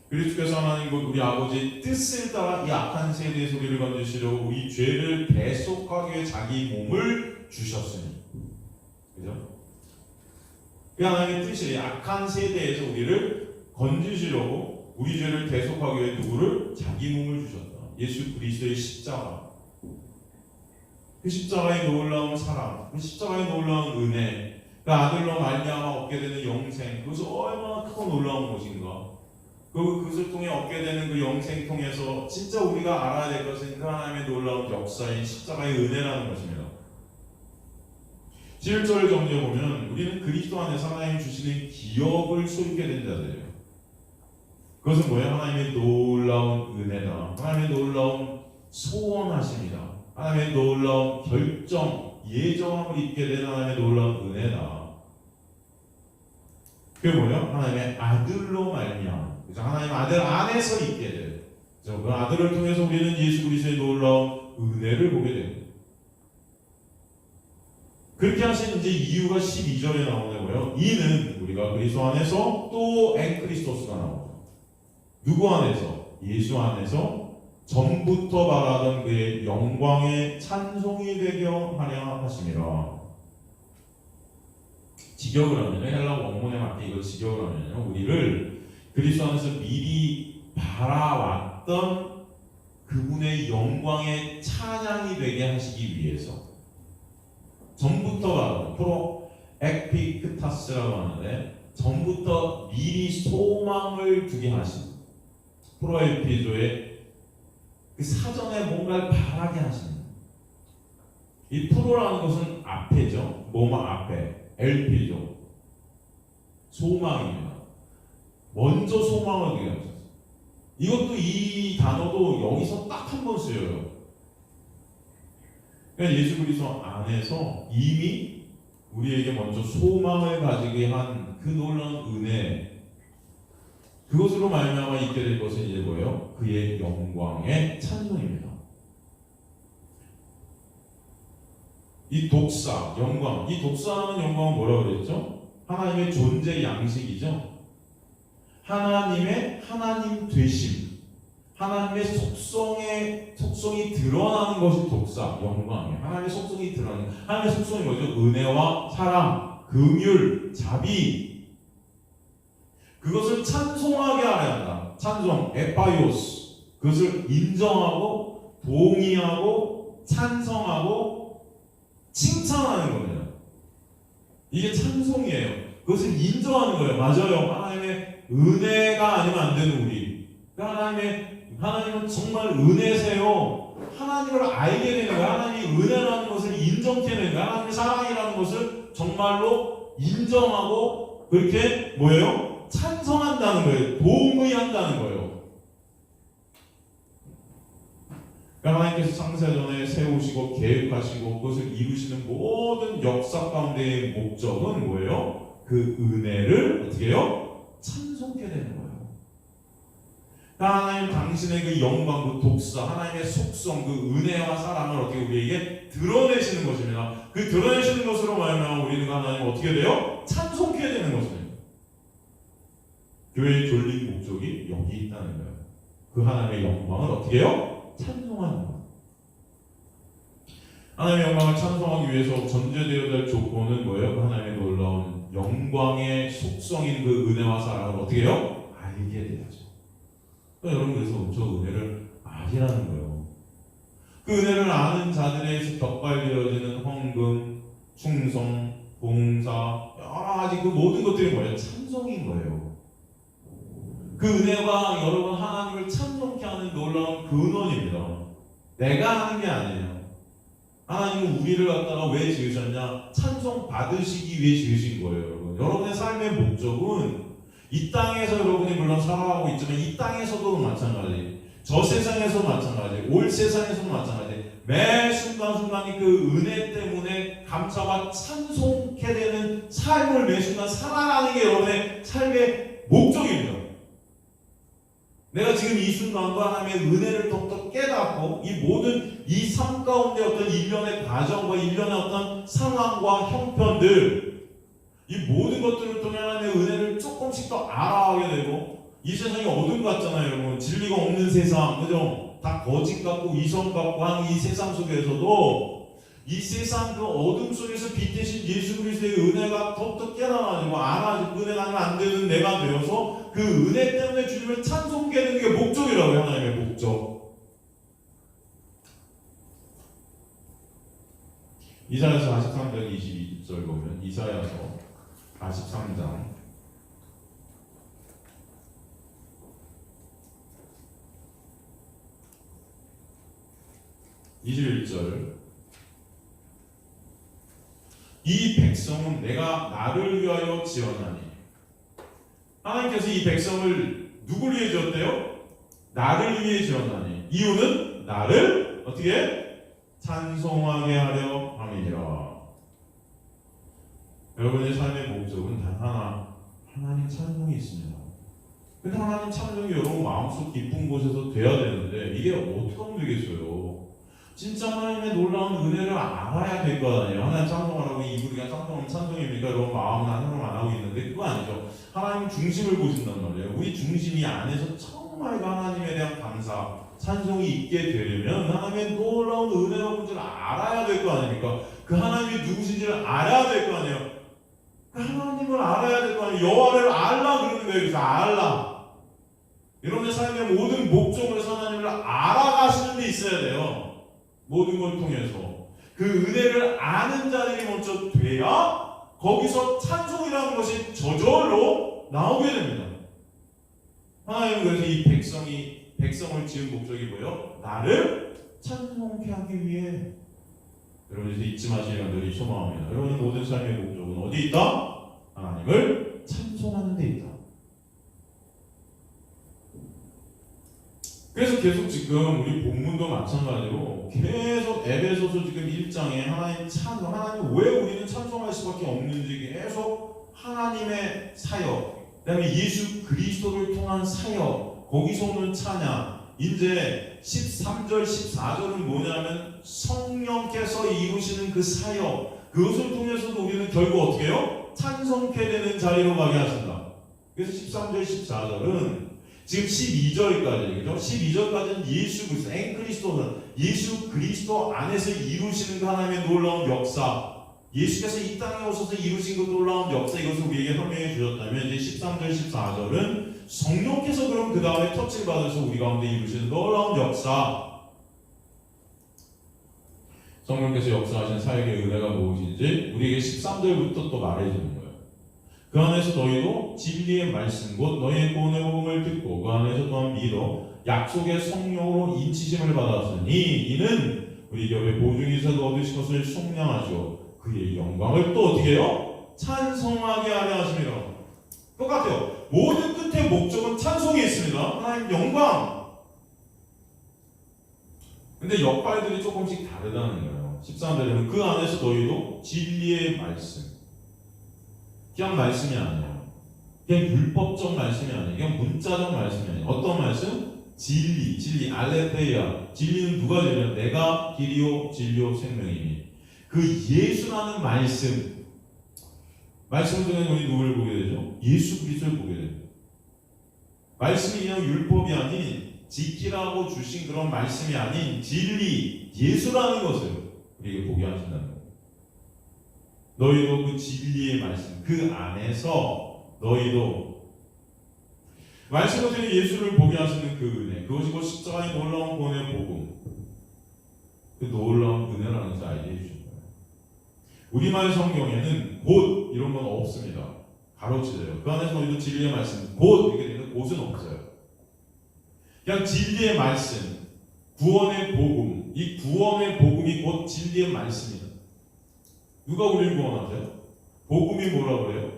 그리스도께서 하나님 우리 아버지의 뜻을 따라 이 악한 세대의 소리를 건지시려고 우리 죄를 대속하기 위해 자기 몸을 주셨으니, 그죠? 그 하나님의 뜻이 악한 세대에서 우리를 건지시려고 우리 죄를 대속하기 위해 누구를? 자기 몸을 주셨다. 예수 그리스도의 십자가. 그 십자가의 놀라운 사랑, 그 십자가의 놀라운 은혜, 그 아들로 말미암아 얻게 되는 영생, 그것이 얼마나 크고 놀라운 것인가. 그것을 통해 얻게 되는 그 영생 통해서 진짜 우리가 알아야 될 것은 그 하나님의 놀라운 역사인 십자가의 은혜라는 것입니다. 7절 정리해 보면 우리는 그리스도 안에서 하나님 주시는 기업을 소유하게 된 자들이에요. 그것은 뭐예요? 하나님의 놀라운 은혜다. 하나님의 놀라운 소원하심이다. 하나님의 놀라운 결정, 예정함을 입게 된 하나님의 놀라운 은혜다. 그게 뭐예요? 하나님의 아들로 말미암아. 하나님 아들 안에서 있게 될. 그 아들을 통해서 우리는 예수 그리스도의 놀라운 은혜를 보게 됩니다. 그렇게 하신 이제 이유가 12절에 나오네요. 이는 우리가 그리스도 안에서 또 엔크리스토스가 나옵니다. 누구 안에서? 예수 안에서 전부터 바라던 그의 영광의 찬송이 되게 하려 하심이라. 직역을 하면, 헬라 원문에 맞게 이걸 직역을 하면요, 우리를 그리스도 안에서 미리 바라왔던 그분의 영광의 찬양이 되게 하시기 위해서, 전부터 바라던, 프로 에피크타스라고 하는데 전부터 미리 소망을 두게 하신, 프로엘피조의 그 사전에 뭔가를 바라게 하시는, 이 프로라는 것은 앞에죠. 뭐만 앞에, 엘피죠. 소망입니다. 먼저 소망을 두게 하셨어요. 이것도, 이 단어도 여기서 딱 한 번 쓰여요. 그러니까 예수 그리스도 안에서 이미 우리에게 먼저 소망을 가지게 한 그 놀라운 은혜, 그것으로 말미암아 있게 될 것은 이제 뭐예요? 그의 영광의 찬송입니다. 이 독사, 영광, 이 독사하는 영광은 뭐라고 그랬죠? 하나님의 존재 양식이죠. 하나님의 하나님 되심, 하나님의 속성이 드러나는 것이 독사, 영광이에요. 하나님의 속성이 드러나는, 하나님의 속성이 뭐죠? 은혜와 사랑, 긍휼, 자비. 그것을 찬송하게 하려 한다. 찬송, 에파이오스. 그것을 인정하고 동의하고 찬성하고 칭찬하는 겁니다. 이게 찬송이에요. 그것을 인정하는 거예요. 맞아요. 하나님의 은혜가 아니면 안 되는 우리. 하나님은 정말 은혜세요. 하나님을 알게 되는 거예요. 하나님이 은혜라는 것을 인정케 되는 거예요. 하나님의 사랑이라는 것을 정말로 인정하고 그렇게 뭐예요? 찬성한다는 거예요. 동의한다는 거예요. 그러니까 하나님께서 창세전에 세우시고 계획하시고 그것을 이루시는 모든 역사 가운데의 목적은 뭐예요? 그 은혜를 어떻게 해요? 찬송케 되는 거예요. 하나님 당신의 그 영광, 그 독사, 하나님의 속성, 그 은혜와 사랑을 어떻게 우리에게 드러내시는 것입니다. 그 드러내시는 것으로 말하면 우리는 하나님 어떻게 돼요? 찬송케 되는 것입니다. 교회의 졸린 목적이 여기 있다는 거예요. 그 하나님의 영광을 어떻게 해요? 찬송하는 거예요. 하나님의 영광을 찬송하기 위해서 전제되어야 될 조건은 뭐예요? 그 하나님의 놀라운 영광의 속성인 그 은혜와 사랑을 어떻게 해요? 알게 돼야죠. 그러니까 여러분 그래서 저 은혜를 아시라는 거예요. 그 은혜를 아는 자들에게서 격발되어지는 헌금, 충성, 봉사, 여러 가지 그 모든 것들이 뭐예요? 찬송인 거예요. 그 은혜가 여러분 하나님을 찬송케 하는 놀라운 근원입니다. 내가 하는 게 아니에요. 하나님은 우리를 갖다가 왜 지으셨냐? 찬송 받으시기 위해 지으신 거예요, 여러분. 여러분의 삶의 목적은 이 땅에서 여러분이 물론 살아가고 있지만 이 땅에서도 마찬가지, 저 세상에서 마찬가지, 올 세상에서도 마찬가지, 매 순간순간이 그 은혜 때문에 감사와 찬송케 되는 삶을 매 순간 살아가는 게 여러분의 삶의 목적입니다. 내가 지금 이 순간과 하나님의 은혜를 더욱더 깨닫고 이 모든 이 삶 가운데 어떤 일련의 과정과 일련의 어떤 상황과 형편들, 이 모든 것들을 통해 하나님의 은혜를 조금씩 더 알아가게 되고, 이 세상이 어둠 같잖아요, 여러분. 진리가 없는 세상, 그죠? 다 거짓 같고 이성 같고 하는 이 세상 속에서도 이 세상 그 어둠 속에서 빛 대신 예수 그리스도의 은혜가 더욱더 깨달아지고 알아지고, 은혜가 아니면 안 되는 내가 되어서 그 은혜 때문에 주님을 찬송케 하는 게 목적이라고요. 하나님의 목적. 이사야서 43장 22절 보면, 이사야서 43장 21절, 이 백성은 내가 나를 위하여 지었나니. 하나님께서 이 백성을 누구를 위해 지었대요? 나를 위해 지었나니. 이유는 나를 어떻게 찬송하게 하려 함이니라. 여러분의 삶의 목적은 단 하나, 하나님 찬송이 있습니다. 근데 하나님 찬송이 여러분 마음속 깊은 곳에서 돼야 되는데 이게 어떻게 하면 되겠어요? 진짜 하나님의 놀라운 은혜를 알아야 될 거 아니에요. 하나님 찬송하라고 이구리가 찬송하면 찬송입니까? 여러분 마음은 하나님 안 하고 있는데 그거 아니죠. 하나님 중심을 보신단 말이에요. 우리 중심이 안에서 정말 하나님에 대한 감사, 찬송이 있게 되려면 하나님의 놀라운 은혜와 문제를 알아야 될 거 아닙니까? 그 하나님이 누구신지를 알아야 될 거 아니에요. 그 하나님을 알아야 될 거 아니에요. 여호와를 알라 그러는 거예요. 그래서 알라. 여러분의 삶의 모든 목적으로 하나님을 알아가시는 데 있어야 돼요. 모든 걸 통해서 그 은혜를 아는 자들이 먼저 돼야 거기서 찬송이라는 것이 저절로 나오게 됩니다. 하나님은 그래서 이 백성을 지은 목적이 뭐예요? 나를 찬송케 하기 위해. 여러분 이제 잊지 마시기를 늘 소망합니다. 여러분의 모든 삶의 목적은 어디 있다? 하나님을 찬송하는 데 있다. 그래서 계속 지금 우리 본문도 마찬가지로 계속 에베소서 지금 1장에 하나님 찬송, 하나님 왜 우리는 찬송할 수밖에 없는지 계속 하나님의 사역, 그 다음에 예수 그리스도를 통한 사역, 거기서 오는 찬양, 이제 13절, 14절은 뭐냐면 성령께서 이루시는 그 사역, 그것을 통해서도 우리는 결국 어떻게 해요? 찬송케 되는 자리로 가게 하신다. 그래서 13절, 14절은 지금 12절까지, 그죠? 12절까지는 예수 그리스도, 엔크리스토는 예수 그리스도 안에서 이루시는 그 하나님의 놀라운 역사, 예수께서 이 땅에 오셔서 이루신 그 놀라운 역사, 이것을 우리에게 설명해 주셨다면, 이제 13절, 14절은 성령께서 그럼 그 다음에 터치를 받아서 우리 가운데 이루시는 놀라운 역사, 성령께서 역사하신 사역의 은혜가 무엇인지 우리에게 13절부터 또 말해주는 거예요. 그 안에서 너희도 진리의 말씀 곧 너희의 구원의 복음을 듣고 그 안에서 또한 믿어 약속의 성령으로 인치심을 받았으니 이는 우리 겹에 보증이서도 얻으신 것을 속량하시고 그의 영광을 또 어떻게 해요? 찬송하게 하려 하십니다. 똑같아요. 모든 끝의 목적은 찬송이 있습니다. 하나님 영광. 근데 역할들이 조금씩 다르다는 거예요. 13절에는 그 안에서 너희도 진리의 말씀, 그냥 말씀이 아니에요. 그냥 율법적 말씀이 아니에요. 그냥 문자적 말씀이 아니에요. 어떤 말씀? 진리, 알레테이아. 진리는 누가 되냐? 내가 길이요 진리요 생명이니. 그 예수라는 말씀을 통해 우리 누구를 보게 되죠? 예수 그리스도를 보게 되죠. 말씀이 그냥 율법이 아닌 지키라고 주신 그런 말씀이 아닌 진리, 예수라는 것을 우리에게 보게 하신다는 거예요. 너희도 그 진리의 말씀, 그 안에서 너희도 말씀을 통해 예수를 보게 하시는 그 은혜, 그것이 곧 십자가의 놀라운 구원의 복음, 그 놀라운 은혜라는 것을 알게 해주신 거예요. 우리말 성경에는 곧 이런 건 없습니다. 가로치세요. 그 안에서 너희도 진리의 말씀, 곧 이렇게 되는 곳은 없어요. 그냥 진리의 말씀, 구원의 복음, 이 구원의 복음이 곧 진리의 말씀이다. 누가 우리를 구원하세요? 복음이 뭐라고 그래요?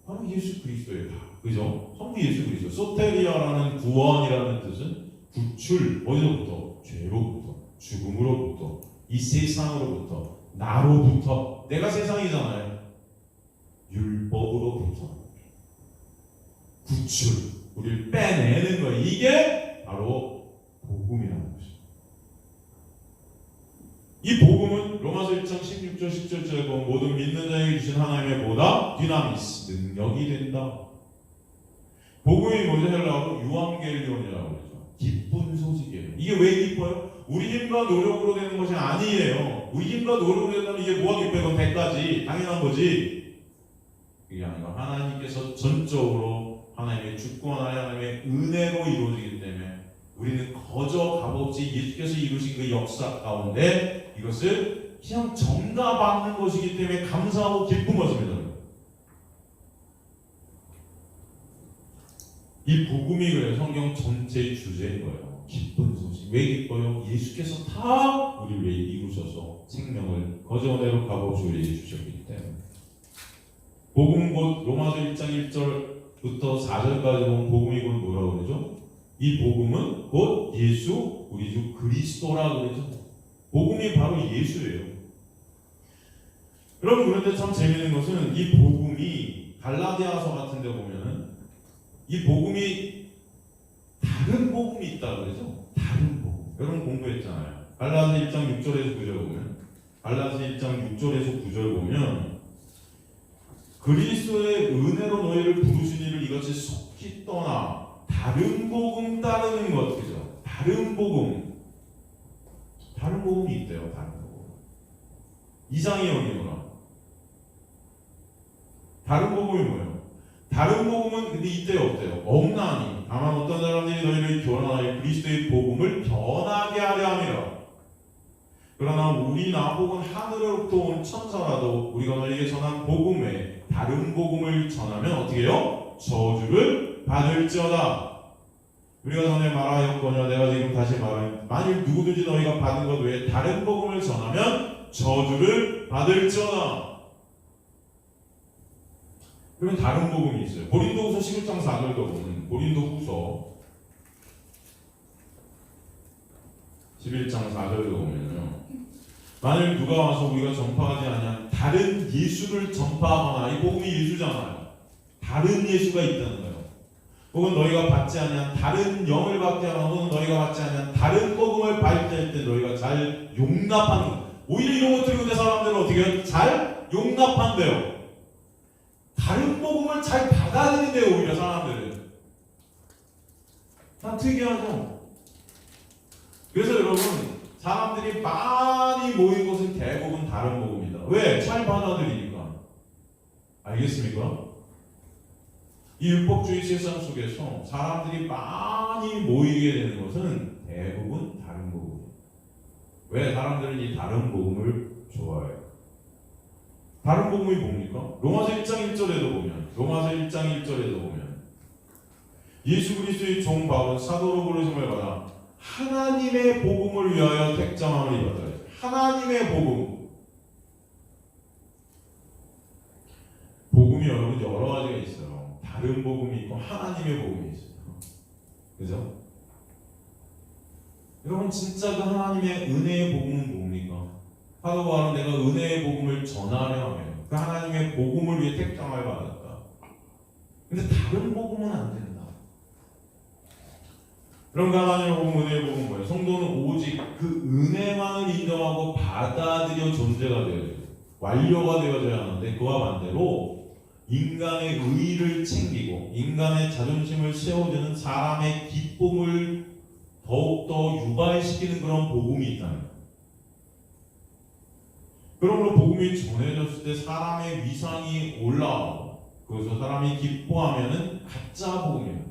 바로 예수 그리스도예요. 그죠? 성부 예수 그리스도. 소테리아라는 구원이라는 뜻은 구출, 어디로부터? 죄로부터, 죽음으로부터, 이 세상으로부터, 나로부터. 내가 세상이잖아요. 율법으로부터 구출, 우리를 빼내는 거예요. 이게 바로 복음이라는 것입니다. 이 복음은 로마서 1장 16절 17절에 보면 모든 믿는 자에게 주신 하나님의 보다 디나미스, 능력이 된다. 복음이 뭐죠? 헬라어로 유앙겔리온이라고 그러죠. 기쁜 소식이에요. 이게 왜 기뻐요? 우리 힘과 노력으로 되는 것이 아니에요. 우리 힘과 노력으로 된다면 이게 뭐가 기뻐요? 그건 100가지 당연한 거지. 그게 아니라 하나님께서 전적으로 하나님의 주권하여 하나님의 은혜로 이루어지기 때문에 우리는 거저 값없이 예수께서 이루신 그 역사 가운데 이것을 그냥 전가받는 것이기 때문에 감사하고 기쁜 것입니다. 이 복음이 그래요. 성경 전체의 주제인 거예요. 기쁜 소식. 왜 기뻐요? 예수께서 다 우리를 위해 이루셔서 생명을 거저 은혜로 값없이 우리에게 주셨기 때문에. 복음 곧 로마서 1장 1절부터 4절까지 보면 복음이 곧 뭐라고 그러죠? 이 복음은 곧 예수, 우리 주 그리스도라고 그러죠. 복음이 바로 예수예요. 여러분, 그런데 참 재밌는 것은 이 복음이 갈라디아서 같은 데 보면은 이 복음이 다른 복음이 있다고 그러죠. 다른 복음. 여러분 공부했잖아요. 갈라디아 1장 6절에서 9절 보면 갈라디아 1장 6절에서 9절 보면 그리스도의 은혜로 너희를 부르신 이를 이것이 속히 떠나 다른 복음 따르는 것. 그죠? 다른 복음이 있대요. 다른 복음. 이상희 형이 뭐라? 다른 복음이 뭐예요? 다른 복음은 근데 이때 어때요? 없나니 다만 어떤 사람들이 너희를 교란하여 그리스도의 복음을 변하게 하려 함이라. 그러나 우리나 혹은 하늘로부터 온 천사라도 우리가 너희에게 전한 복음 외에 다른 복음을 전하면 어떻게 해요? 저주를 받을지어다. 우리가 전에 말하였거니와 내가 지금 다시 말하면 만일 누구든지 너희가 받은 것 외에 다른 복음을 전하면 저주를 받을지어다. 그러면 다른 복음이 있어요. 고린도후서 11장 4절도 보면 고린도후서 11장 4절도 보면요. 만일 누가 와서 우리가 전파하지 아니한 다른 예수를 전파하거나, 이 복음이 예수잖아요. 다른 예수가 있다는 거예요. 혹은 너희가 받지 아니한 다른 영을 받게 하거나, 혹은 너희가 받지 아니한 다른 복음을 발표할 때 너희가 잘 용납하는 거예요. 오히려 이런 것들이 근데 사람들은 어떻게 해요? 잘 용납한대요. 다른 복음을 잘 받아들인대요. 오히려 사람들은. 참 특이하죠. 그래서 여러분, 사람들이 많이 모인 곳은 대부분 다른 복음이다. 왜? 잘 받아들이니까. 알겠습니까? 이 율법주의 세상 속에서 사람들이 많이 모이게 되는 것은 대부분 다른 복음이에요. 왜? 사람들은 이 다른 복음을 좋아해요. 다른 복음이 뭡니까? 로마서 1장 1절에도 보면 예수 그리스도의 종 바울은 사도로 부르심을 받아 하나님의 복음을 위하여 택정함을 입었다. 하나님의 복음. 복음이 여러분 여러 가지가 있어요. 다른 복음이 있고 하나님의 복음이 있어요. 그죠? 여러분 진짜 그 하나님의 은혜의 복음은 뭡니까? 사도 바울은 내가 은혜의 복음을 전하려 하면 그 하나님의 복음을 위해 택정을 받았다. 근데 다른 복음은 안 된다. 그럼 그 하나님의 복음, 은혜의 복음은 뭐예요? 성도는 오직 그 은혜만을 인정하고 받아들여 존재가 되어져요. 완료가 되어져야 하는데 그와 반대로 인간의 의의를 챙기고 인간의 자존심을 세워주는 사람의 기쁨을 더욱더 유발시키는 그런 복음이 있다는 거예요. 그러므로 복음이 전해졌을 때 사람의 위상이 올라가고 그래서 사람이 기뻐하면은 가짜 복음이에요.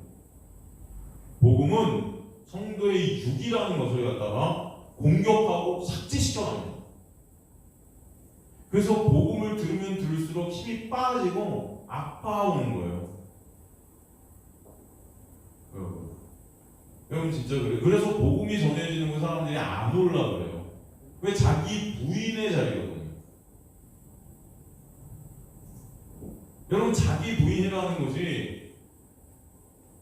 복음은 성도의 육이라는 것을 갖다가 공격하고 삭제시켜납니다. 그래서 복음을 들으면 들을수록 힘이 빠지고 아파오는 거예요. 여러분 진짜 그래요. 그래서 복음이 전해지는 거 사람들이 안 올라 그래요. 왜? 자기 부인의 자리거든요. 여러분 자기 부인이라는 것이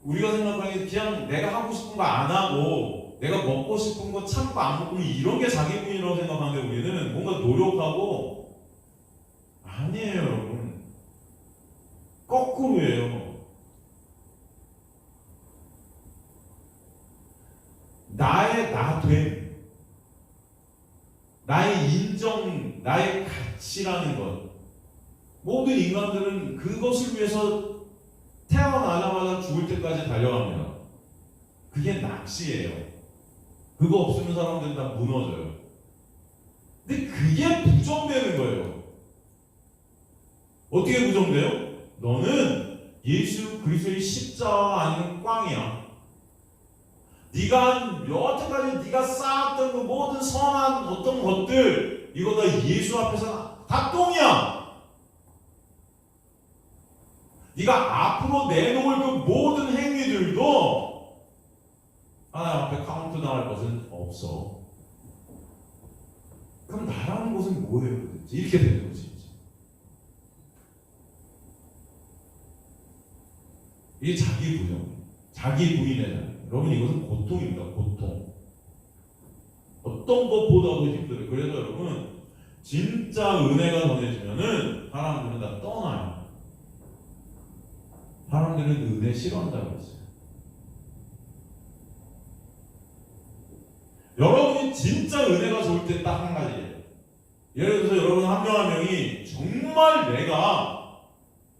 우리가 생각하기에 그냥 내가 하고 싶은 거 안 하고 내가 먹고 싶은 거 참고 안 먹고 이런 게 자기 부인이라고 생각하는데 우리는 뭔가 노력하고 아니에요 여러분. 거꾸로예요. 나의 나됨, 나의 인정, 나의 가치라는 것 모든 인간들은 그것을 위해서 태어나자마자 죽을 때까지 달려갑니다. 그게 낚시예요. 그거 없으면 사람들은 다 무너져요. 근데 그게 부정되는 거예요. 어떻게 부정돼요? 너는 예수 그리스도의 십자가 아니면 꽝이야. 네가 여태까지 네가 쌓았던 그 모든 선한 어떤 것들 이거 다 예수 앞에서 다 똥이야. 네가 앞으로 내놓을 그 모든 행위들도 하나님 앞에 카운트 당할 것은 없어. 그럼 나라는 것은 뭐예요? 도대체? 이렇게 되는 거지. 이게 자기 부정, 자기 부인의 자리. 여러분 이것은 고통입니다. 고통. 어떤 것보다도 힘들어요. 그래서 여러분 진짜 은혜가 전해지면은 사람들은 다 떠나요. 사람들은 은혜 싫어한다고 했어요. 여러분이 진짜 은혜가 좋을 때 딱 한 가지예요. 예를 들어서 여러분 한 명 한 명이 정말 내가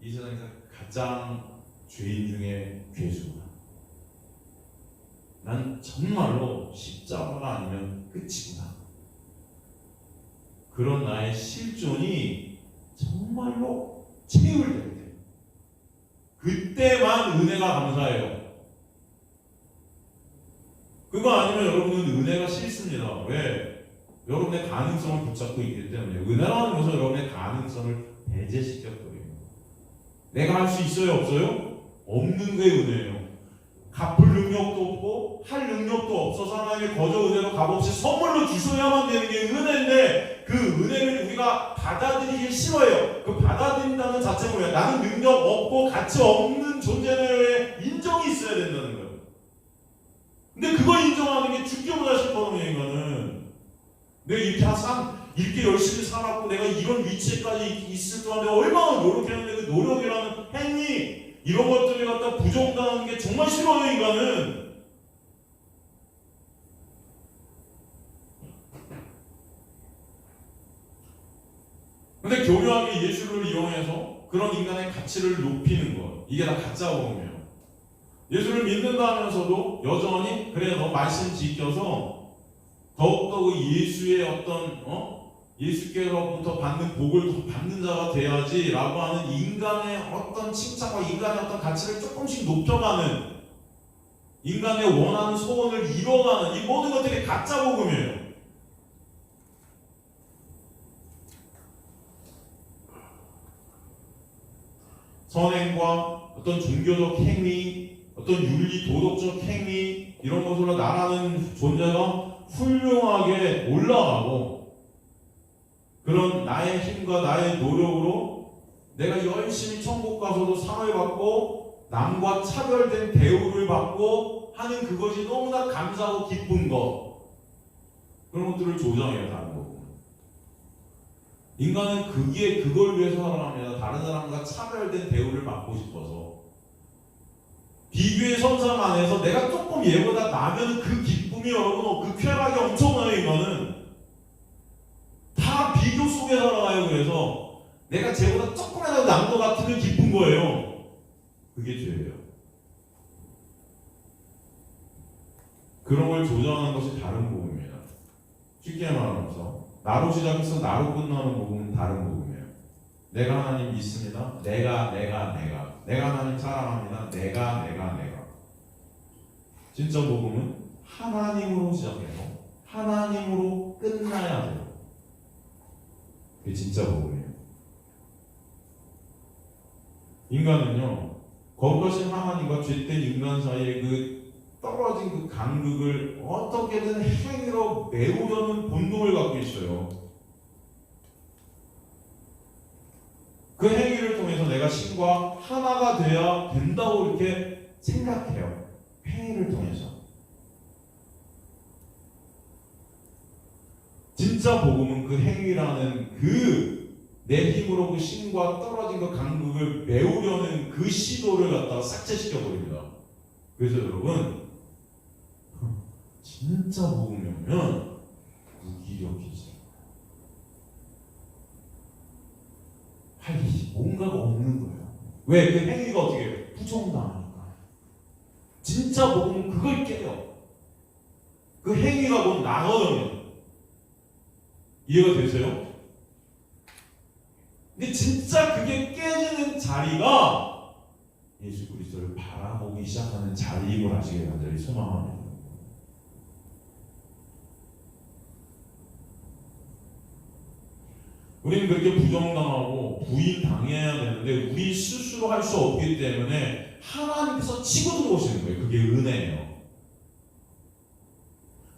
이 세상에서 가장 죄인 중에 괴수구나. 난 정말로 십자가가 아니면 끝이구나. 그런 나의 실존이 정말로 체휼될 때 그때만 은혜가 감사해요. 그거 아니면 여러분은 은혜가 싫습니다. 왜? 여러분의 가능성을 붙잡고 있기 때문에. 은혜라는 것은 여러분의 가능성을 배제시켰거든요. 내가 할 수 있어요? 없어요? 없는 게 은혜예요. 갚을 능력도 없고 할 능력도 없어서 하나님의 거저 은혜로 값없이 선물로 주셔야만 되는 게 은혜인데 그 은혜를 우리가 받아들이기 싫어해요. 그 받아들인다는 자체가 뭐야? 나는 능력 없고 가치 없는 존재의 인정이 있어야 된다는 거예요. 근데 그거 인정하는 게 죽기보다 싶거든요. 인간은 내가 이렇게 열심히 살았고 내가 이런 위치에까지 있을 동안 내가 얼마나 노력했는데 그 노력이라는 행위 이런 것들을 갖다 부정당하는 게 정말 싫어요. 인간은. 근데 교묘하게 예수를 이용해서 그런 인간의 가치를 높이는 것 이게 다 가짜 복음이에요. 예수를 믿는다 하면서도 여전히 그래 너 말씀 지켜서 더욱더 그 예수의 어떤 예수께로부터 받는 복을 더 받는 자가 돼야지 라고 하는 인간의 어떤 칭찬과 인간의 어떤 가치를 조금씩 높여가는 인간의 원하는 소원을 이뤄가는 이 모든 것들이 가짜 복음이에요. 선행과 어떤 종교적 행위 어떤 윤리 도덕적 행위 이런 것으로 나라는 존재가 훌륭하게 올라가고 그런 나의 힘과 나의 노력으로 내가 열심히 천국 가서도 상을 받고 남과 차별된 대우를 받고 하는 그것이 너무나 감사하고 기쁜 것 그런 것들을 조장해요. 다른 복음은. 인간은 그걸 위해서 살아갑니다. 다른 사람과 차별된 대우를 받고 싶어서. 비교의 선상 안에서 내가 조금 얘보다 나면 그 기쁨이 여러분, 그 쾌락이 엄청나요. 인간은 다 비교 속에 살아가요. 그래서 내가 쟤보다 조금이라도 난 것 같으면 기쁜 거예요. 그게 죄예요. 그런 걸 조장하는 것이 다른 복음입니다. 쉽게 말하면서 나로 시작해서 나로 끝나는 복음은 다른 복음이에요. 내가 하나님 믿습니다. 내가 하나님 사랑합니다. 내가 진짜 복음은 하나님으로 시작해서 하나님으로 끝나야 돼요. 그게 진짜 복음이에요. 인간은요, 거룩하신 하나님과 죄된 인간 사이의 그 떨어진 그 간극을 어떻게든 행위로 메우려는 본능을 갖고 있어요. 그 행위를 통해서 내가 신과 하나가 돼야 된다고 이렇게 생각해요. 행위를 통해서. 진짜 복음은 그 행위라는 그 내 힘으로 그 신과 떨어진 그 간극을 메우려는 그 시도를 갖다가 삭제시켜 버립니다. 그래서 여러분, 진짜 복음이면 무기력이지. 뭔가가 없는 거예요. 왜? 그 행위가 어떻게 해요? 부정당하니까. 진짜 복음은 그걸 깨요. 그 행위가 곧 나거든요. 이해가 되세요? 근데 진짜 그게 깨지는 자리가 예수 그리스도를 바라보기 시작하는 자리임을 아시길 간절히 소망합니다. 우리는 그렇게 부정당하고 부인당해야 되는데 우리 스스로 할 수 없기 때문에 하나님께서 치고 들어오시는 거예요. 그게 은혜예요.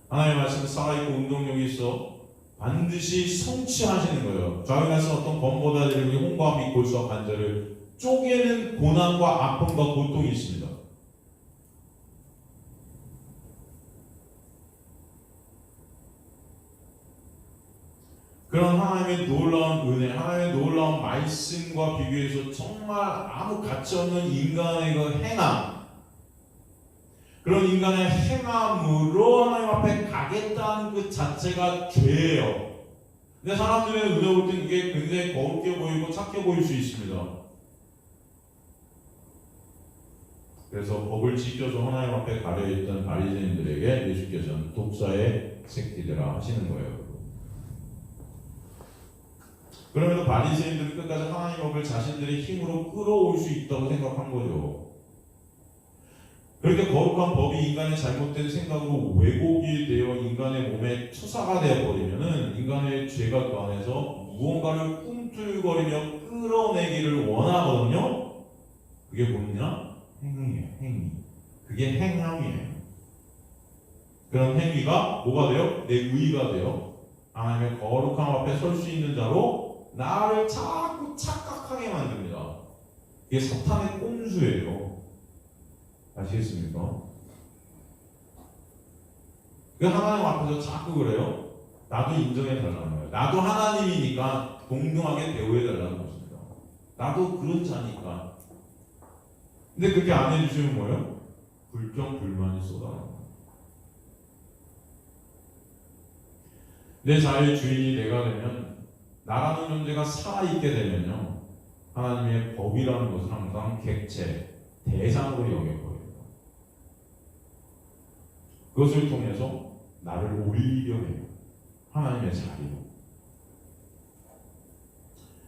하나님의 말씀은 살아있고 운동력이 있어 반드시 성취하시는 거예요. 좌우에서 어떤 검보다 우리 홍과 및 골수와 관절을 쪼개는 고난과 아픔과 고통이 있습니다. 그런 하나님의 놀라운 은혜, 하나님의 놀라운 말씀과 비교해서 정말 아무 가치 없는 인간의 그 행함, 그런 인간의 행함으로 하나님 앞에 가겠다는 그 자체가 죄예요. 근데 사람들의 눈에 볼 때 이게 굉장히 거룩해 보이고 착해 보일 수 있습니다. 그래서 법을 지켜서 하나님 앞에 가려있던 바리새인들에게 예수께서는 독사의 새끼들아 하시는 거예요. 그러면서 바리새인들은 끝까지 하나님 법을 자신들의 힘으로 끌어올 수 있다고 생각한 거죠. 그렇게 거룩한 법이 인간의 잘못된 생각으로 왜곡이 되어 인간의 몸에 투사가 되어버리면은 인간의 죄가 그 안에서 무언가를 꿈틀거리며 끌어내기를 원하거든요. 그게 뭐냐? 행위예요. 행위. 그게 행함이에요. 그런 행위가 뭐가 돼요? 내 의의가 돼요. 하나님의 거룩함 앞에 설 수 있는 자로 나를 자꾸 착각하게 만듭니다. 이게 사탄의 꼼수예요. 아시겠습니까? 그 하나님 앞에서 자꾸 그래요. 나도 인정해 달라는 거예요. 나도 하나님이니까 동등하게 대우해 달라는 것입니다. 나도 그런 자니까. 근데 그렇게 안 해주시면 뭐예요? 불평, 불만이 쏟아나는 거예요. 내 자유의 주인이 내가 되면, 나라는 존재가 살아있게 되면요, 하나님의 법이라는 것을 항상 객체, 대상으로 여겨버립니다. 그것을 통해서 나를 올리려 해요. 하나님의 자리로.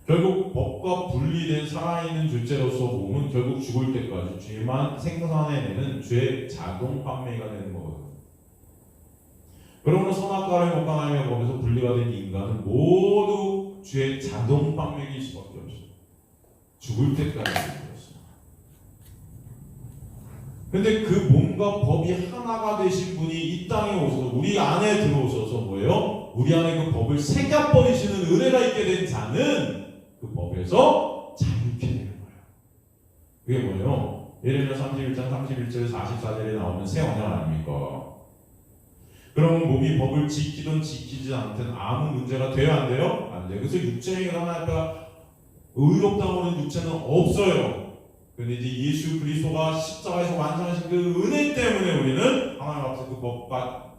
결국 법과 분리된 살아있는 주체로서 몸은 결국 죽을 때까지 죄만 생산해내는 죄 자동 판매가 되는 거거든요. 그러므로 선악과를 먹고 하나님의 법에서 분리가 된 인간은 모두 죄 자동 판매일 수밖에 없어요. 죽을 때까지 그렇습니다. 근데 그 몸과 법이 하나가 되신 분이 이 땅에 오셔서 우리 안에 들어오셔서 뭐예요? 우리 안에 그 법을 새겨버리시는 은혜가 있게 된 자는 그 법에서 자유케 되는 거예요. 그게 뭐예요? 예레미야 31장 31절 44절에 나오는 새 언약 아닙니까? 그러면 몸이 법을 지키든 지키지 않든 아무 문제가 돼요, 안 돼요? 안 돼요. 그래서 육체가 하나가 의롭다고 하는 육체는 없어요. 근데 이제 예수 그리스도가 십자가에서 완성하신 그 은혜 때문에 우리는 하나님 앞에서 그 법과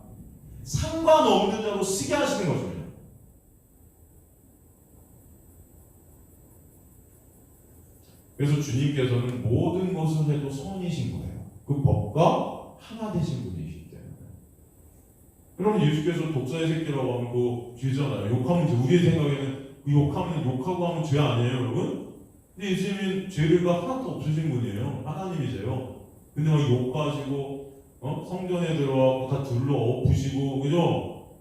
상관없는 자로 쓰게 하시는 것입니다. 그래서 주님께서는 모든 것을 해도 선이신 거예요. 그 법과 하나 되신 분이시기 때문에. 그럼 예수께서 독사의 새끼라고 하면 그 죄잖아요. 욕하면 죄. 우리의 생각에는 욕하면 욕하고 하면 죄 아니에요, 여러분? 근데 예수님은 죄가 하나도 없으신 분이에요. 하나님이세요. 근데 막 욕하시고 성전에 들어가고 다 둘러 엎으시고 그죠?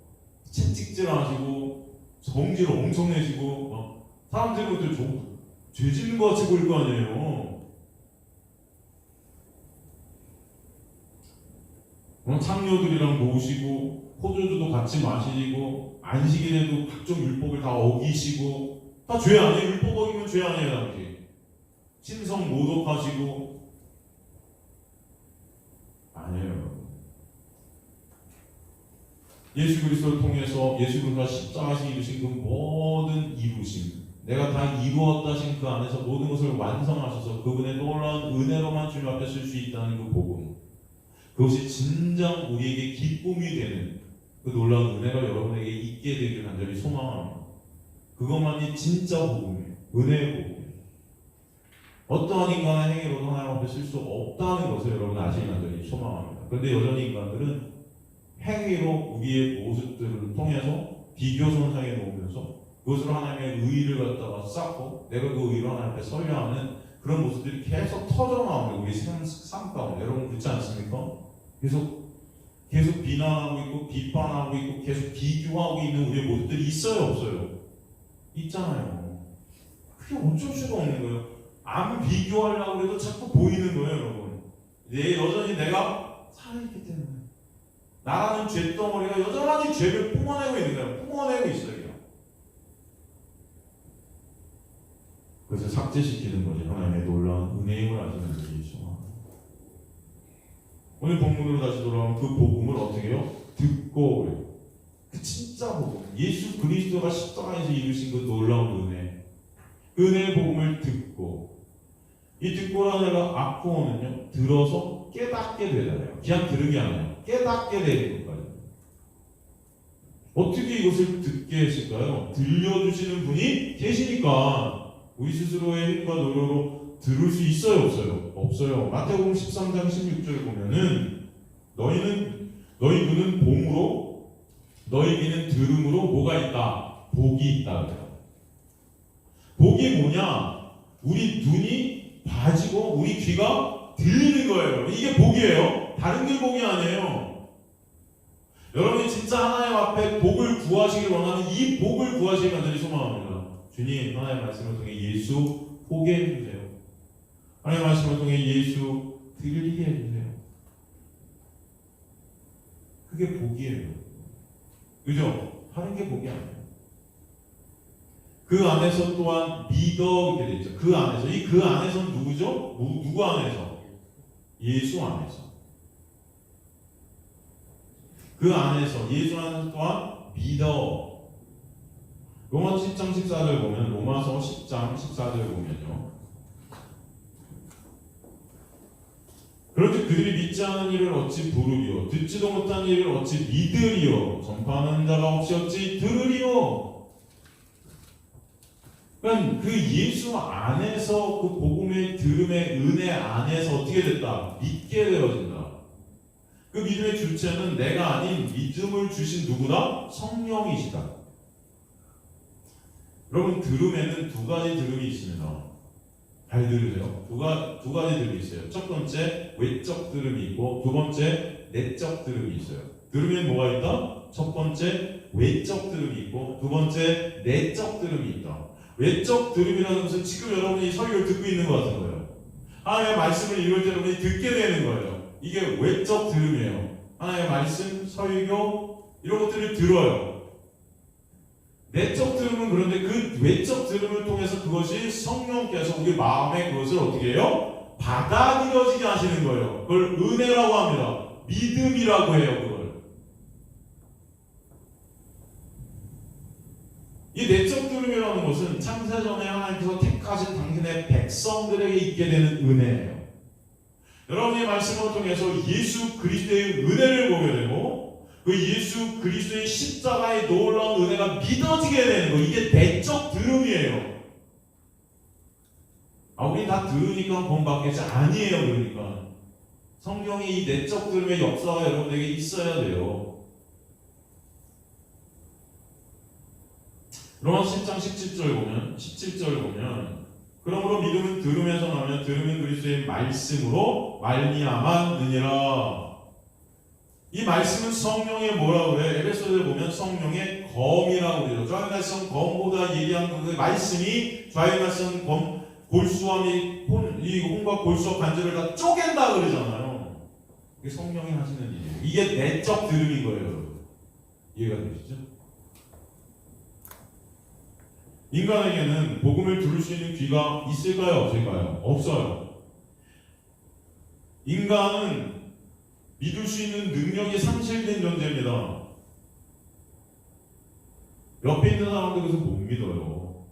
채찍질하시고 성질 엄청 내시고 사람들은 또 죄 짓는 것 같이 보일 거 아니에요. 창녀들이랑 노시고 포도주도 같이 마시고 안식일에도 각종 율법을 다 어기시고 다 죄 아니에요? 율법 어기면 죄 아니에요, 당시. 신성 모독하시고 아니에요. 예수 그리스도를 통해서 예수 그리스도가 십자가에서 이루신 그 모든 이루심, 내가 다 이루었다신 그 안에서 모든 것을 완성하셔서 그분의 놀라운 은혜로만 주님 앞에 쓸 수 있다는 그 복음, 그것이 진정 우리에게 기쁨이 되는 그 놀라운 은혜가 여러분에게 있게 되기를 간절히 소망합니다. 그것만이 진짜 복음이에요. 은혜의 복음이에요. 어떠한 인간의 행위로도 하나님 앞에 쓸 수 없다는 것을 여러분 아시기 간절히 소망합니다. 그런데 여전히 인간들은 행위로 우리의 모습들을 통해서 비교 손상해 놓으면서 그것으로 하나님의 의의를 갖다가 쌓고 내가 그 의의로 하나님 앞에 서려 하는 그런 모습들이 계속 터져나오는 우리 삶 가운데. 여러분 그렇지 않습니까? 계속 비난하고 있고 비판하고 있고 계속 비교하고 있는 우리의 모습들이 있어요, 없어요? 있잖아요. 그게 어쩔 수가 없는 거예요. 아무 비교하려고 해도 자꾸 보이는 거예요, 여러분. 여전히 내가 살아있기 때문에 나라는 죄덩어리가 여전히 죄를 뿜어내고 있는 거예요. 뿜어내고 있어요. 그래서 삭제시키는 것이 하나님의 놀라운 은혜임을 아시는 분이죠. 오늘 본문으로 다시 돌아오면 그 복음을 어떻게 해요? 듣고 그 진짜 복음, 예수 그리스도가 십자가에서 이루신 그 놀라운 은혜, 그 은혜의 복음을 듣고, 이 듣고라는 애가 아코는요 들어서 깨닫게 되잖아요. 그냥 들은 게 아니에요. 깨닫게 되는 것까지. 어떻게 이것을 듣게 했을까요? 들려주시는 분이 계시니까 우리 스스로의 힘과 노력으로 들을 수 있어요, 없어요? 없어요. 마태복음 13장 16절 보면은 너희 눈은 봄으로 너희 귀는 들음으로 뭐가 있다? 복이 있다 그래요. 복이 뭐냐? 우리 눈이 봐지고 우리 귀가 들리는 거예요. 이게 복이에요. 다른 게 복이 아니에요. 여러분이 진짜 하나님 앞에 복을 구하시길 원하는 이 복을 구하시길 간절히 소망합니다. 주님, 하나님의 말씀을 통해 예수 보게 해주세요. 하나님의 말씀을 통해 예수 들리게 해주세요. 그게 복이에요. 그죠? 하는 게 복이 아니에요. 그 안에서 또한 믿어 이렇게 되죠. 그 안에서. 그 안에서는 누구죠? 누구 안에서? 예수 안에서. 그 안에서 예수 안에서 또한 믿어. 로마서 10장 14절 보면, 로마서 10장 14절 보면요. 그런데 그들이 믿지 않은 일을 어찌 부르리요? 듣지도 못한 일을 어찌 믿으리요? 전파하는 자가 없이 어찌 들으리요? 그러니까 그 예수 안에서 그 복음의 들음의 은혜 안에서 어떻게 됐다? 믿게 되어진다. 그 믿음의 주체는 내가 아닌 믿음을 주신 누구다? 성령이시다. 여러분 들음에는 두 가지 들음이 있습니다. 잘 들으세요. 두 가지 들음이 있어요. 첫 번째 외적 들음이 있고 두 번째 내적 들음이 있어요. 들음에는 뭐가 있다? 첫 번째 외적 들음이 있고 두 번째 내적 들음이 있다. 외적 들음이라는 것은 지금 여러분이 설교를 듣고 있는 것 같은 거예요. 하나님의 말씀을 읽을 때 여러분이 듣게 되는 거예요. 이게 외적 들음이에요. 하나님의 말씀, 설교 이런 것들을 들어요. 내적 들음은 그런데 그 외적 들음을 통해서 그것이 성령께서 우리 마음에 그것을 어떻게 해요? 받아들여지게 하시는 거예요. 그걸 은혜라고 합니다. 믿음이라고 해요. 그걸. 이 내적 들음이라는 것은 창세전에 하나님께서 택하신 당신의 백성들에게 있게 되는 은혜예요. 여러분이 말씀을 통해서 예수 그리스도의 은혜를 보게 되고 그 예수 그리스도의 십자가의 놀라운 은혜가 믿어지게 되는 거, 이게 내적 들음이에요. 우리 다 들으니까 본받겠지 아니에요. 그러니까 성경이 이 내적 들음의 역사가 여러분에게 있어야 돼요. 로마서 10장 17절 보면 그러므로 믿음은 들음에서 나면 들음은 그리스도의 말씀으로 말미암았느니라. 이 말씀은 성령의 뭐라고 그래? 에베소서에 보면 성령의 검이라고 그래요. 좌익날선 검보다 예리한 그 말씀이 좌익날선 검 골수와 이 혼과 골수와 관절을 다 쪼갠다 그러잖아요. 이게 성령이 하시는 일이에요. 이게 내적 들음인 거예요, 여러분. 이해가 되시죠? 인간에게는 복음을 들을 수 있는 귀가 있을까요? 없을까요? 없어요. 인간은 믿을 수 있는 능력이 상실된 존재입니다. 옆에 있는 사람들 그래서 못 믿어요.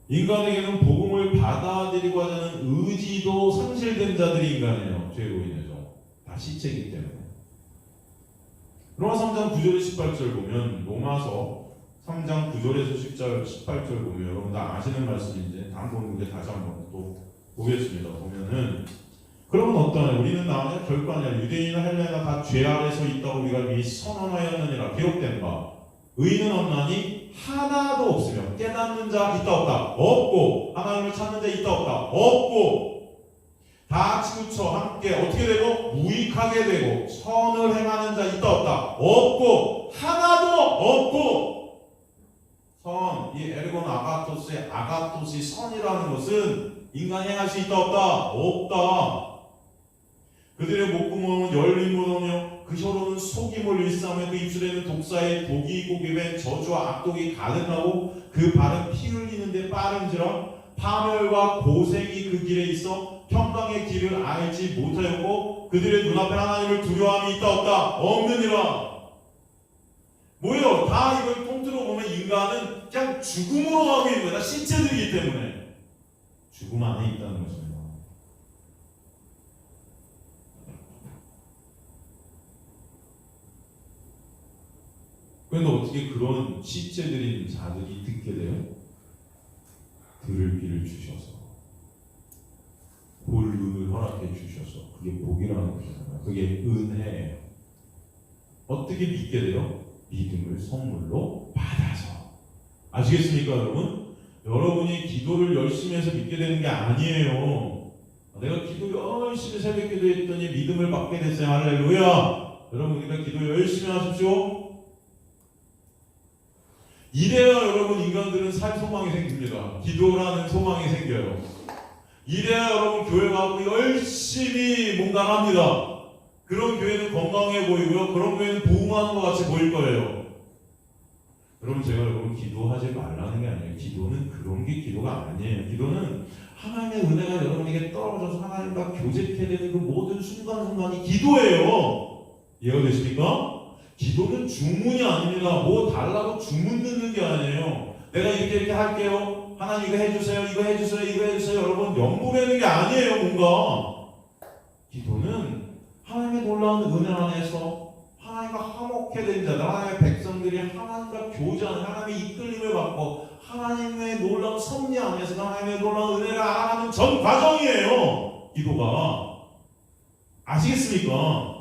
인간에게는 복음을 받아들이고 하자는 의지도 상실된 자들이 인간이에요. 죄로 인해서. 다 시체이기 때문에. 로마서 3장 9절 18절 보면 로마서 3장 9절에서 18절 보면 여러분 다 아시는 말씀인데 다음 우리 다시 한번 또 보겠습니다. 보면은 그러면 어떠냐? 우리는 나와야 결코 아니라 유대인이나 헬레나 다 죄 아래서 있다고 우리가 미리 선언하였느니라. 기록된 바 의인은 없나니 하나도 없으며 깨닫는 자 있다 없다? 없고 하나님을 찾는 자 있다 없다? 없고 다 치우쳐 함께 어떻게 되고 무익하게 되고 선을 행하는 자 있다 없다? 없고 하나도 없고 선, 이 에르곤 아가토스의 아가토스의 선이라는 것은 인간이 행할 수 있다 없다? 없다. 그들의 목구멍은 열린 무덤이요 그 혀로는 속임을 일삼으며 그 입술에는 독사의 독이 있고 그 입엔 저주와 악독이 가득하고 그 발은 피 흘리는데 빠른지라 파멸과 고생이 그 길에 있어 평강의 길을 알지 못하였고 그들의 눈앞에 하나님을 두려워함이 있다 없다? 없느니라. 뭐요? 다 이걸 통틀어 보면 인간은 그냥 죽음으로 가고 있는 거야. 신체들이기 때문에 죽음 안에 있다는 것입니다. 그런데 어떻게 그런 시체들인 자들이 듣게 돼요? 들을 귀를 주셔서 볼 눈을 허락해 주셔서 그게 복이라는 것이잖아요. 그게 은혜예요. 어떻게 믿게 돼요? 믿음을 선물로 받아서. 아시겠습니까 여러분? 여러분이 기도를 열심히 해서 믿게 되는 게 아니에요. 내가 기도 열심히 새벽 기도했더니 믿음을 받게 됐어요. 할렐루야. 여러분 우리가 기도 열심히 하십시오. 이래야 여러분 인간들은 살 소망이 생깁니다. 기도라는 소망이 생겨요. 이래야 여러분 교회 가고 열심히 뭔가 합니다. 그런 교회는 건강해 보이고요. 그런 교회는 부흥하는 것 같이 보일 거예요. 여러분 제가 여러분 기도하지 말라는 게 아니에요. 기도는 그런 게 기도가 아니에요. 기도는 하나님의 은혜가 여러분에게 떨어져서 하나님과 교제케 되는 그 모든 순간순간이 기도예요. 이해가 되십니까? 기도는 주문이 아닙니다. 뭐 달라고 주문 듣는 게 아니에요. 내가 이렇게 할게요. 하나님 이거 해주세요. 이거 해주세요. 이거 해주세요. 여러분 연구되는 게 아니에요. 뭔가 기도는 하나님의 놀라운 은혜 안에서 하나님과 화목해 된 자들, 하나님의 백성들이 하나님과 교제하는 하나님의 이끌림을 받고 하나님의 놀라운 섭리 안에서 하나님의 놀라운 은혜를 알아가는 전 과정이에요. 기도가. 아시겠습니까?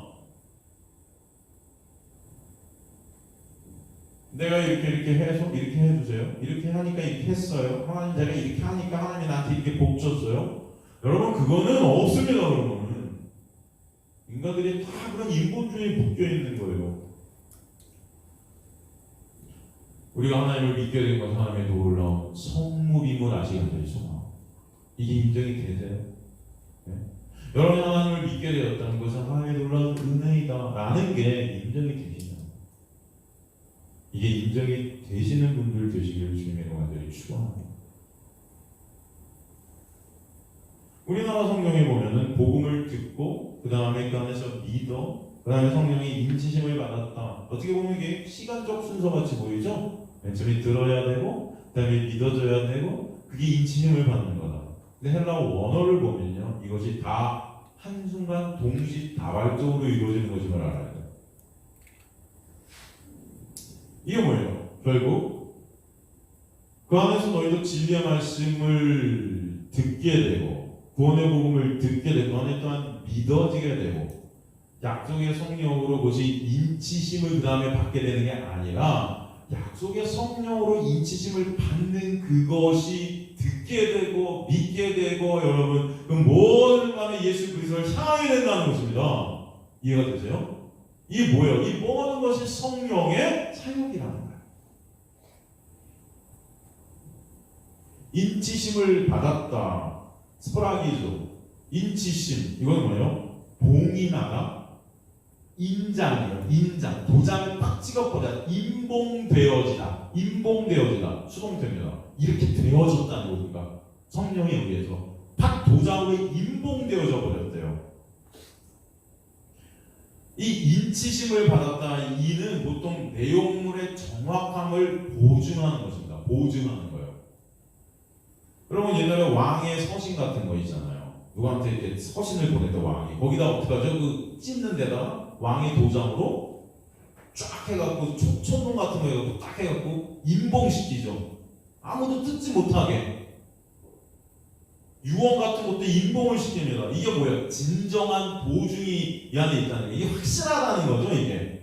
내가 이렇게 해서 이렇게 해주세요. 이렇게 하니까 이렇게 했어요. 하나님 제가 이렇게 하니까 하나님이 나한테 이렇게 복 줬어요. 여러분 그거는 없습니다. 여러분 인간들이 다 그런 인본주의에 묶여 있는 거예요. 우리가 하나님을 믿게 된 것은 하나님의 놀라운 선물임을 아시겠죠? 이게 인정이 되세요? 네? 여러분이 하나님을 믿게 되었다는 것은 하나님의 놀라운 은혜이다 라는 게 인정이 되시죠. 이게 인정이 되시는 분들 되시기를 주님의 간절히 축원합니다. 우리나라 성경에 보면은 복음을 듣고 그 다음에 그 안에서 믿어 그 다음에 성령의 인치심을 받았다. 어떻게 보면 이게 시간적 순서같이 보이죠? 맨 처음에 들어야 되고 그다음에 믿어져야 되고 그게 인치심을 받는 거다. 근데 헬라어 원어를 보면요, 이것이 다 한순간 동시다발적으로 이루어지는 것임을 알아야 돼요. 이게 뭐예요? 결국 그 안에서 너희도 진리의 말씀을 듣게 되고 구원의 복음을 듣게 되고 그 안에 또한 믿어지게 되고 약속의 성령으로 그것이 인치심을 그 다음에 받게 되는 게 아니라 약속의 성령으로 인치심을 받는 그것이 듣게 되고 믿게 되고 여러분 그 모든 간에 예수 그리스도를 향하게 된다는 것입니다. 이해가 되세요? 이게 뭐예요? 이 모든 것이 성령의 사역이라는 거예요. 인치심을 받았다. 스프라기조 인치심 이건 뭐예요? 봉인하다. 인장이에요. 인장. 도장을 팍 찍어버려. 인봉되어지다. 인봉되어지다. 수동태입니다. 이렇게 되어졌다는 거니까 성령에 의해서 팍 도장으로 인봉되어져 버렸대요. 이 인치심을 받았다. 이는 보통 내용물의 정확함을 보증하는 것입니다. 보증하는 거예요. 여러분 옛날에 왕의 서신 같은 거 있잖아요. 누구한테 이렇게 서신을 보냈다 왕이. 거기다 어떻게 하죠? 그 찢는 데다가 왕의 도장으로 쫙 해갖고 촌동 같은 거 해갖고 딱 해갖고 인봉시키죠. 아무도 뜯지 못하게. 유언 같은 것도 인봉을 시킵니다. 이게 뭐예요? 진정한 보증이 이 안에 있다는 게 이게 확실하다는 거죠. 이게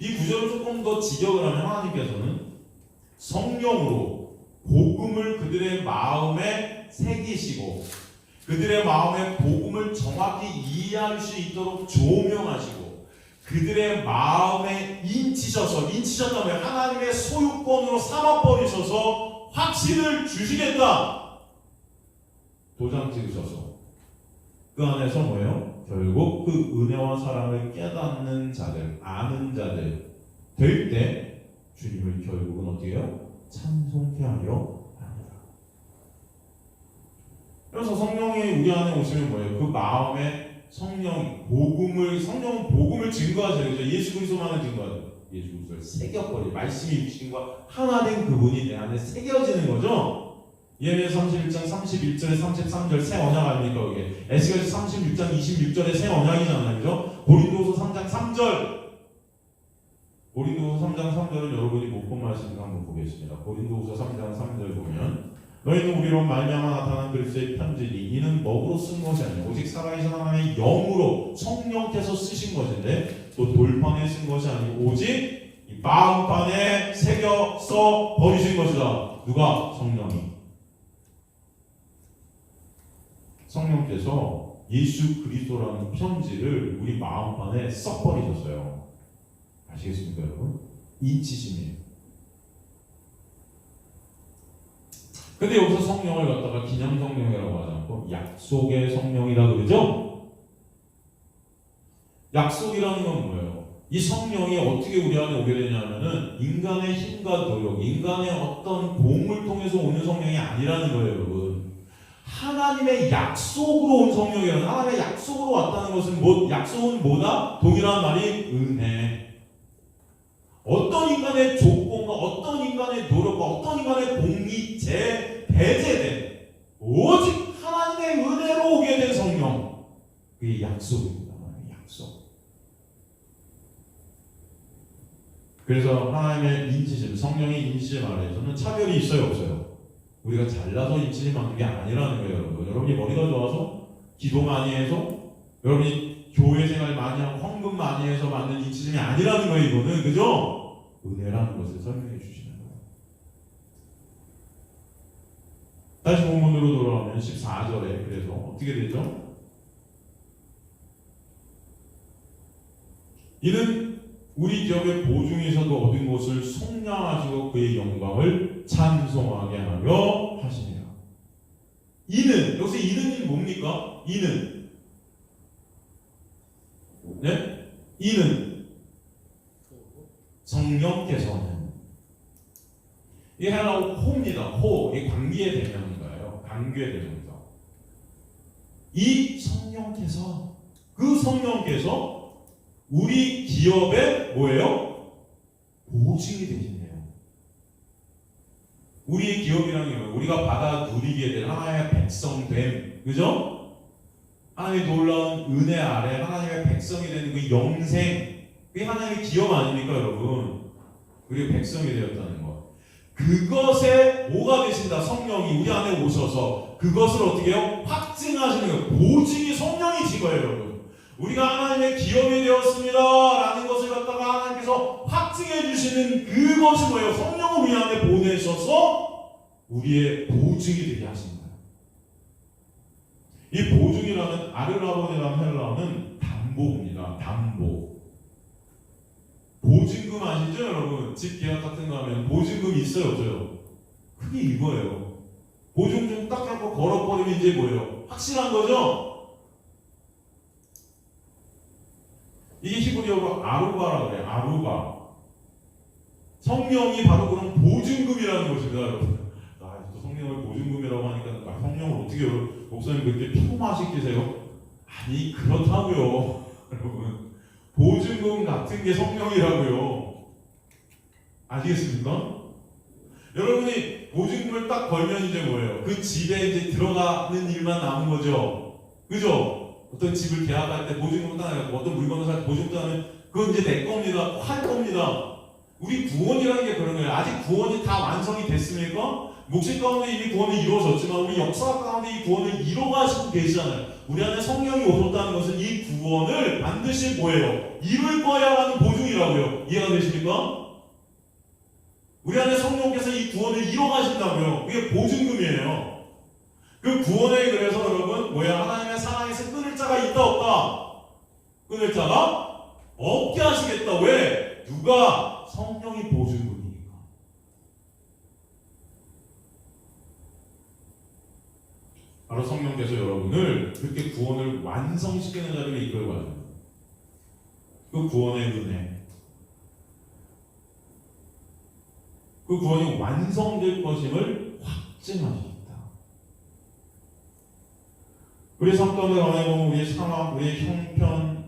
이 구절을 조금 더 직역을 하면 하나님께서는 성령으로 복음을 그들의 마음에 새기시고 그들의 마음에 복음을 정확히 이해할 수 있도록 조명하시고 그들의 마음에 인치셨다면 하나님의 소유권으로 삼아버리셔서 확신을 주시겠다. 도장 찍으셔서 그 안에서 뭐예요? 결국 그 은혜와 사랑을 깨닫는 자들, 아는 자들 될 때 주님을 결국은 어떻게 해요? 찬송케 하려 합니다. 그래서 성령이 우리 안에 오시면 뭐예요? 그 마음에 성령은 복음을 증거하셔야 되죠. 예수 그리스도만을 증거하죠. 예수 그리스도를 새겨버리 말씀이 육신과 하나 된 그분이 내 안에 새겨지는 거죠. 예레미야 31장 31절에 33절 새 언약 아닙니까? 그게 에스겔서 36장 26절에 새 언약이잖아요. 그죠? 고린도후서 3장 3절 고린도후서 3장 3절은 여러분이 못 본 말씀을 한번 보겠습니다. 고린도후서 3장 3절 보면 너희는 우리로 말미암아 나타난 그리스도의 편지니 이는 먹으로 쓴 것이 아니라 오직 살아계신 하나님의 영으로 성령께서 쓰신 것인데 또 돌판에 쓴 것이 아니고 오직 이 마음판에 새겨 써 버리신 것이다. 누가? 성령께서 예수 그리스도라는 편지를 우리 마음판에 썩버리셨어요. 아시겠습니까 여러분? 인치심이에요. 근데 여기서 성령을 갖다가 기념 성령이라고 하지 않고 약속의 성령이라 그러죠? 약속이라는 건 뭐예요? 이 성령이 어떻게 우리 안에 오게 되냐면은 인간의 힘과 노력, 인간의 어떤 도움을 통해서 오는 성령이 아니라는 거예요, 여러분. 하나님의 약속으로 온 성령이라는 하나님의 약속으로 왔다는 것은 약속은 뭐다? 동일한 말이 은혜. 어떤 인간의 조건과 어떤 인간의 노력과 어떤 인간의 공이 배제된 오직 하나님의 은혜로 오게 된 성령. 그게 약속입니다. 약속. 그래서 하나님의 인치심, 성령의 인치심 안에서는 차별이 있어요, 없어요? 우리가 잘나서 인치심 받는 게 아니라는 거예요, 여러분. 여러분이 머리가 좋아서 기도 많이 해서 여러분이 교회 생활 많이 하고 헌금 많이 해서 받는 인치심이 아니라는 거예요, 이거는. 그죠? 은혜라는 것을 설명해 주시는 거예요. 다시 본문으로 돌아오면 14절에 그래서 어떻게 되죠? 이는 우리 기업의 보증에서도 얻은 것을 속량하시고 그의 영광을 찬송하게 하려 하시니라. 이는 여기서 이는이 뭡니까? 이는 네? 이는 성령께서는 이 헬라어 호입니다. 호, 이 관계의 대명인가요? 관계의 대명이죠. 이 성령께서 그 성령께서 우리 기업의 뭐예요? 보증이 되시네요. 우리의 기업이라는 게 뭐예요? 우리가 받아 누리게 될 하나님의 백성됨. 그죠? 하나님의 놀라운 은혜 아래 하나님의 백성이 되는 그 영생. 그게 하나님의 기업 아닙니까, 여러분? 우리의 백성이 되었다는 것. 그것에 뭐가 되신다? 성령이 우리 안에 오셔서 그것을 어떻게 해요? 확증하시는 거예요. 보증이 성령이신 거예요, 여러분. 우리가 하나님의 기업이 되었습니다 라는 것을 갖다가 하나님께서 확증해 주시는 그것이 뭐예요? 성령을 우리 안에 보내셔서 우리의 보증이 되게 하신 거예요. 이 보증이라는 아르라본이라는 헬라어는 담보입니다. 담보. 보증금 아시죠, 여러분? 집 계약 같은 거 하면 보증금 있어요, 없어요? 그게 이거예요. 보증금 딱 잡고 걸어버리면 이제 뭐예요? 확실한 거죠? 이게 히브리어로 아루바라고 그래요. 아루바. 성령이 바로 그런 보증금이라는 것입니다, 여러분. 또 성령을 보증금이라고 하니까 성령을 어떻게 목사님 그렇게 평마시키세요? 아니 그렇다고요, 여러분. 보증금 같은 게 성령이라고요. 아시겠습니까? 여러분이 보증금을 딱 걸면 이제 뭐예요? 그 집에 이제 들어가는 일만 남은 거죠. 그죠? 어떤 집을 계약할 때 보증금 따내고 어떤 물건을 살 때 보증금 따면 그건 이제 내 겁니다. 할 겁니다. 우리 구원이라는 게 그런 거예요. 아직 구원이 다 완성이 됐습니까? 목식 가운데 이미 구원이 이루어졌지만 우리 역사 가운데 이 구원을 이뤄가시고 계시잖아요. 우리 안에 성령이 오셨다는 것은 이 구원을 반드시 뭐예요? 이룰 거야라는 보증이라고요. 이해가 되십니까? 우리 안에 성령께서 이 구원을 이뤄가신다고요. 그게 보증금이에요. 그 구원에 그래서 여러분 뭐야? 하나님의 사랑에서 끊을 자가 있다 없다? 끊을 자가 없게 하시겠다. 왜? 누가? 성령이 보증금이니까. 바로 성령께서 여러분을 그렇게 구원을 완성시키는 자리를 이끌고 가죠. 그 구원의 은혜, 그 구원이 완성될 것임을 확증하십니다. 우리 삶 가운데 가면 우리의 상황, 우리의 형편,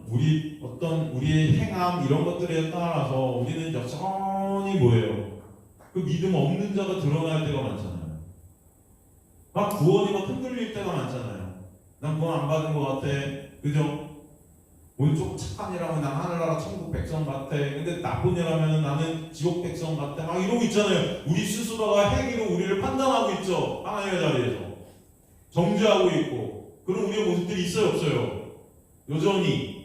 우리의 행함 이런 것들에 따라서 우리는 여전히 뭐예요? 그 믿음 없는 자가 드러날 때가 많잖아요. 막 구원이 막 흔들릴 때가 많잖아요. 난 구원 안 받은 것 같아. 그죠? 오늘 조금 착한 일 하면 난 하늘나라 천국 백성 같아. 근데 나쁜 일 하면 나는 지옥 백성 같아. 막 이러고 있잖아요. 우리 스스로가 행위로 우리를 판단하고 있죠. 하나님의 자리에서. 정죄하고 있고. 그런 우리의 모습들이 있어요, 없어요? 여전히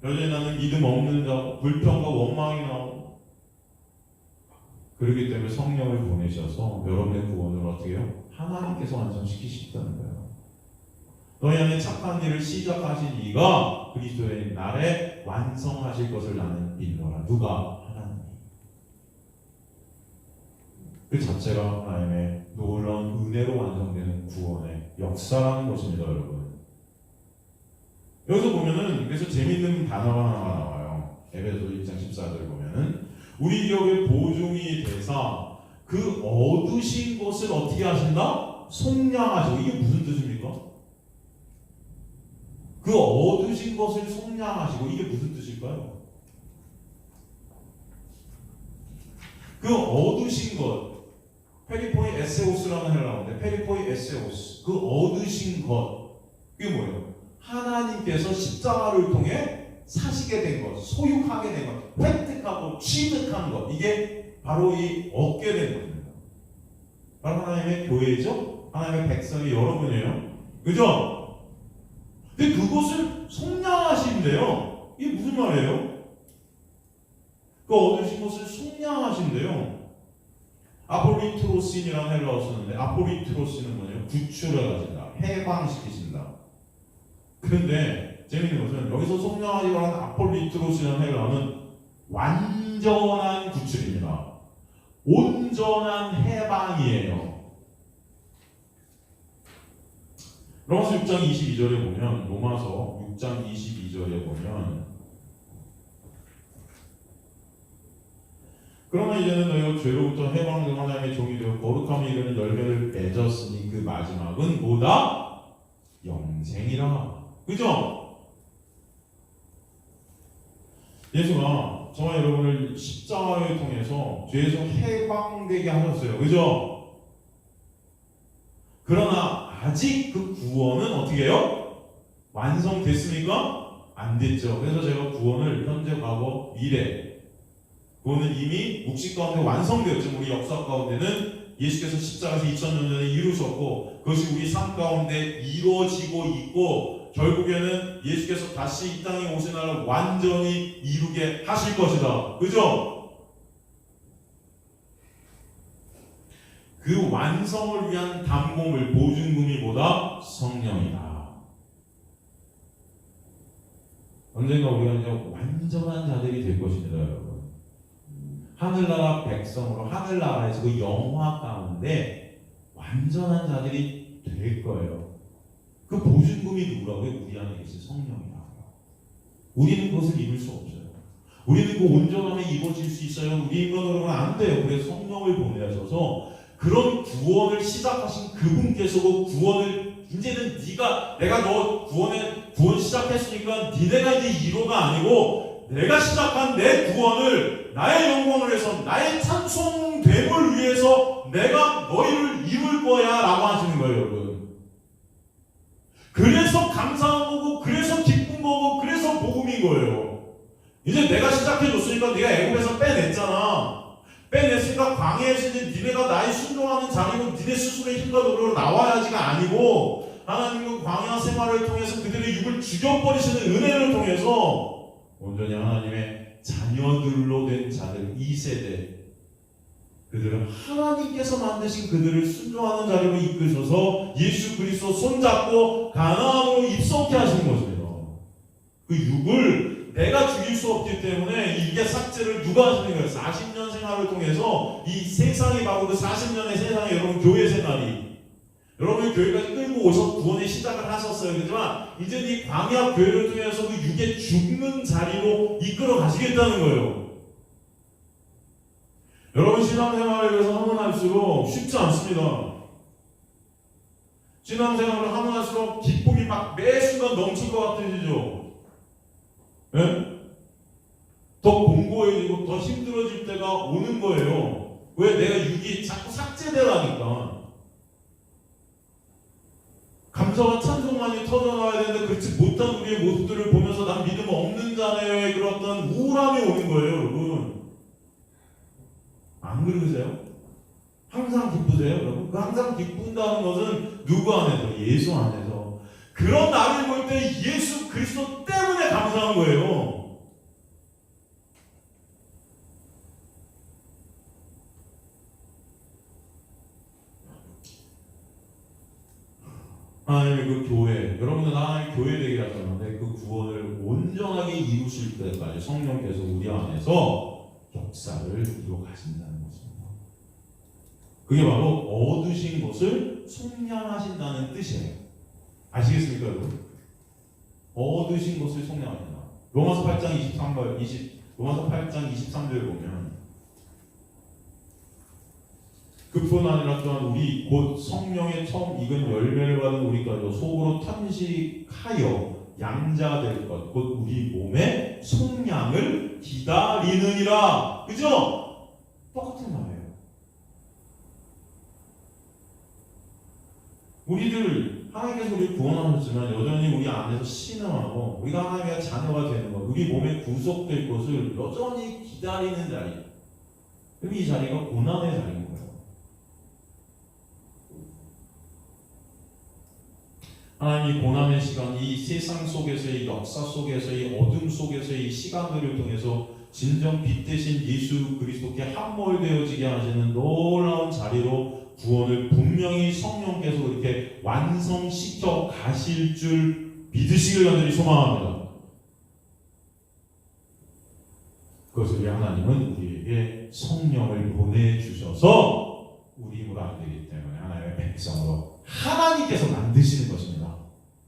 나는 믿음 없는 자, 불평과 원망이 나오고. 그렇기 때문에 성령을 보내셔서 여러분의 구원을 어떻게 해요? 하나님께서 완성시키시다는 거예요. 너희 안에 착한 일을 시작하신 이가 그리스도의 날에 완성하실 것을 나는 믿노라. 누가? 하나님. 그 자체가 하나님의 놀라운 은혜로 완성되는 구원의 역사라는 것입니다, 여러분. 여기서 보면은 그래서 재밌는 단어가 하나 나와요. 에베소 1장 14절 보면은 우리 기업의 보증이 되사 그 얻으신 것을 어떻게 하신다? 속량하시고. 이게 무슨 뜻입니까? 그 얻으신 것을 속량하시고. 이게 무슨 뜻일까요? 그 얻으신 것, 페리포이 에세오스라는 헬라어인데 페리포이 에세오스, 그 얻으신 것, 이게 뭐예요? 하나님께서 십자가를 통해 사시게 된 것, 소유하게 된 것, 획득하고 취득한 것, 이게 바로 이 얻게 된 것입니다. 바로 하나님의 교회죠? 하나님의 백성이 여러분이에요. 그죠? 근데 그것을 속량하신대요. 이게 무슨 말이에요? 그 얻으신 것을 속량하신대요. 아폴리트로신이라는 헬라어 쓰는데, 아폴리트로신은 뭐냐면 구출을 하신다, 해방시키신다. 그런데 재밌는 것은 여기서 속량하시고 하는 아폴리트로스라는 헬라어는 완전한 구출입니다. 온전한 해방이에요. 로마서 6장 22절에 보면, 로마서 6장 22절에 보면, 그러나 이제는 너희가 죄로부터 해방된 하나님의 종이 되어 거룩함이 이르는 열매를 맺었으니 그 마지막은 뭐다? 영생이라. 그죠? 예수가 저와 여러분을 십자가를 통해서 죄에서 해방되게 하셨어요. 그죠? 그러나 아직 그 구원은 어떻게 해요? 완성됐습니까? 안 됐죠. 그래서 제가 구원을 현재, 과거, 미래, 구원은 이미 묵시 가운데 완성되었죠. 우리 역사 가운데는 예수께서 십자가에서 2000년 전에 이루셨고, 그것이 우리 삶 가운데 이루어지고 있고, 결국에는 예수께서 다시 이 땅에 오신 날 완전히 이루게 하실 것이다. 그죠? 그 완성을 위한 담보물, 보증금이 뭐다? 성령이다. 언젠가 우리가 이제 완전한 자들이 될 것입니다, 여러분. 하늘나라 백성으로 하늘나라에서 그 영화 가운데 완전한 자들이 될 거예요. 그 보증금이 누구라고요? 우리 안에 계신 성령이라고요. 우리는 그것을 이룰 수 없어요. 우리는 그 온전함에 입어질 수 있어요. 우리 인간으로는 안 돼요. 그래서 성령을 보내셔서 그런 구원을 시작하신 그분께서 그 구원을 이제는 내가 너 구원 시작했으니까 니네가 이제 1호가 아니고 내가 시작한 내 구원을 나의 영광을 위해서 나의 찬송됨을 위해서 내가 너희를 이룰 거야 라고 하시는 거예요, 여러분. 그래서 감사한 거고, 그래서 기쁜 거고, 그래서 복음인 거예요. 이제 내가 시작해줬으니까 네가 애굽에서 빼냈잖아. 빼냈으니까 광야에서 이제 니네가 나의 순종하는 자리고 니네 스스로의 힘과 노력으로 나와야지가 아니고, 하나님은 광야 생활을 통해서 그들의 육을 죽여버리시는 은혜를 통해서 온전히 하나님의 자녀들로 된 자들 2세대, 그들은 하나님께서 만드신 그들을 순종하는 자리로 이끄셔서 예수 그리스도 손잡고 가나안으로 입성케 하시는 것입니다. 그 육을 내가 죽일 수 없기 때문에 이게 삭제를 누가 하시는 거예요? 40년 생활을 통해서 이 세상이 바로 그 40년의 세상에 여러분 교회 생활이, 여러분이 교회까지 끌고 오셔서 구원의 시작을 하셨어요. 그렇지만 이제 이 광야 교회를 통해서 그 육의 죽는 자리로 이끌어 가시겠다는 거예요. 여러분 신앙생활을 위해서 하면 할수록 쉽지 않습니다. 신앙생활을 하면 할수록 기쁨이 막 매 순간 넘칠 것 같으시죠? 예? 더 공고해지고 더 힘들어질 때가 오는 거예요. 왜? 내가 육이 자꾸 삭제되라니까. 감사와 찬송만이 터져나와야 되는데 그렇지 못한 우리의 모습들을 보면서 난 믿음 없는 자네요의 그런 어떤 우울함이 오는 거예요, 여러분. 안 그러세요? 항상 기쁘세요, 여러분? 그 항상 기쁜다는 것은 누구 안에서? 예수 안에서. 그런 나를 볼 때 예수 그리스도 때문에 감사한 거예요. 하나님의 그 교회, 여러분은 하나님의 교회 되게 하셨는데 그 구원을 온전하게 이루실 때까지 성령께서 우리 안에서 역사를 이루어 가신다는 것입니다. 그게 바로 얻으신 것을 속량하신다는 뜻이에요. 아시겠습니까, 여러분? 얻으신 것을 속량하신다. 로마서 8장 23절에 보면 그뿐 아니라 또한 우리 곧 성령의 처음 익은 열매를 받은 우리까지도 속으로 탄식하여 양자 될 것, 곧 우리 몸의 속량을 기다리느니라. 그죠? 똑같은 말이에요. 우리들 하나님께서 우리를 구원하셨지만 여전히 우리 안에서 신음하고 우리가 하나님의 자녀가 되는 것, 우리 몸에 구속될 것을 여전히 기다리는 자리. 그럼 이 자리가 고난의 자리인 거예요. 하나님이 고난의 시간, 이 세상 속에서의 역사 속에서의 어둠 속에서의 시간들을 통해서 진정 빛 대신 예수 그리스도께 함몰되어지게 하시는 놀라운 자리로 구원을 분명히 성령께서 그렇게 완성시켜 가실 줄 믿으시길 간절히 소망합니다. 그것을 위해 하나님은 우리에게 성령을 보내주셔서 우리 힘으로 안 되기 때문에 하나님의 백성으로 하나님께서 만드시는 것입니다.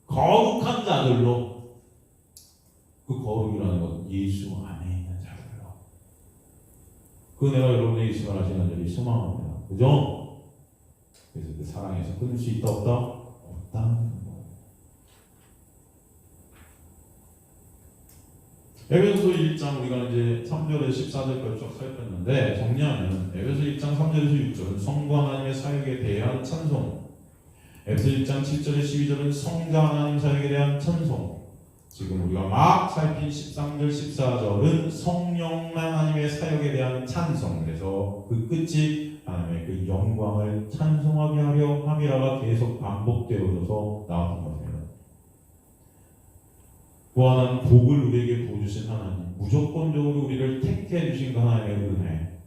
거룩한 자들로. 그 거룩이라는 건 예수 안에 있는 자들로. 그 내가 여러분의 있음을 하시는 간절히 소망합니다. 그죠? 그래서 그 사랑에서 끊을 수 있다 없다? 없다는 거예요. 에베소서 1장 우리가 이제 3절에서 14절까지 쭉 살폈는데 정리하면 에베소 1장 3절에서 6절은 성과 하나님의 사역에 대한 찬송, 에베소 1장 7절에서 12절은 성자 하나님 사역에 대한 찬송, 지금 우리가 막 살핀 13절 14절은 성령 하나님의 사역에 대한 찬송. 그래서 그 끝이 하나님의 그 영광을 찬송하게 하려 함이라가 계속 반복되어져서 나왔던 것입니다. 무한한 복을 우리에게 부어주신 하나님, 무조건적으로 우리를 택해 주신 그 하나님의 은혜,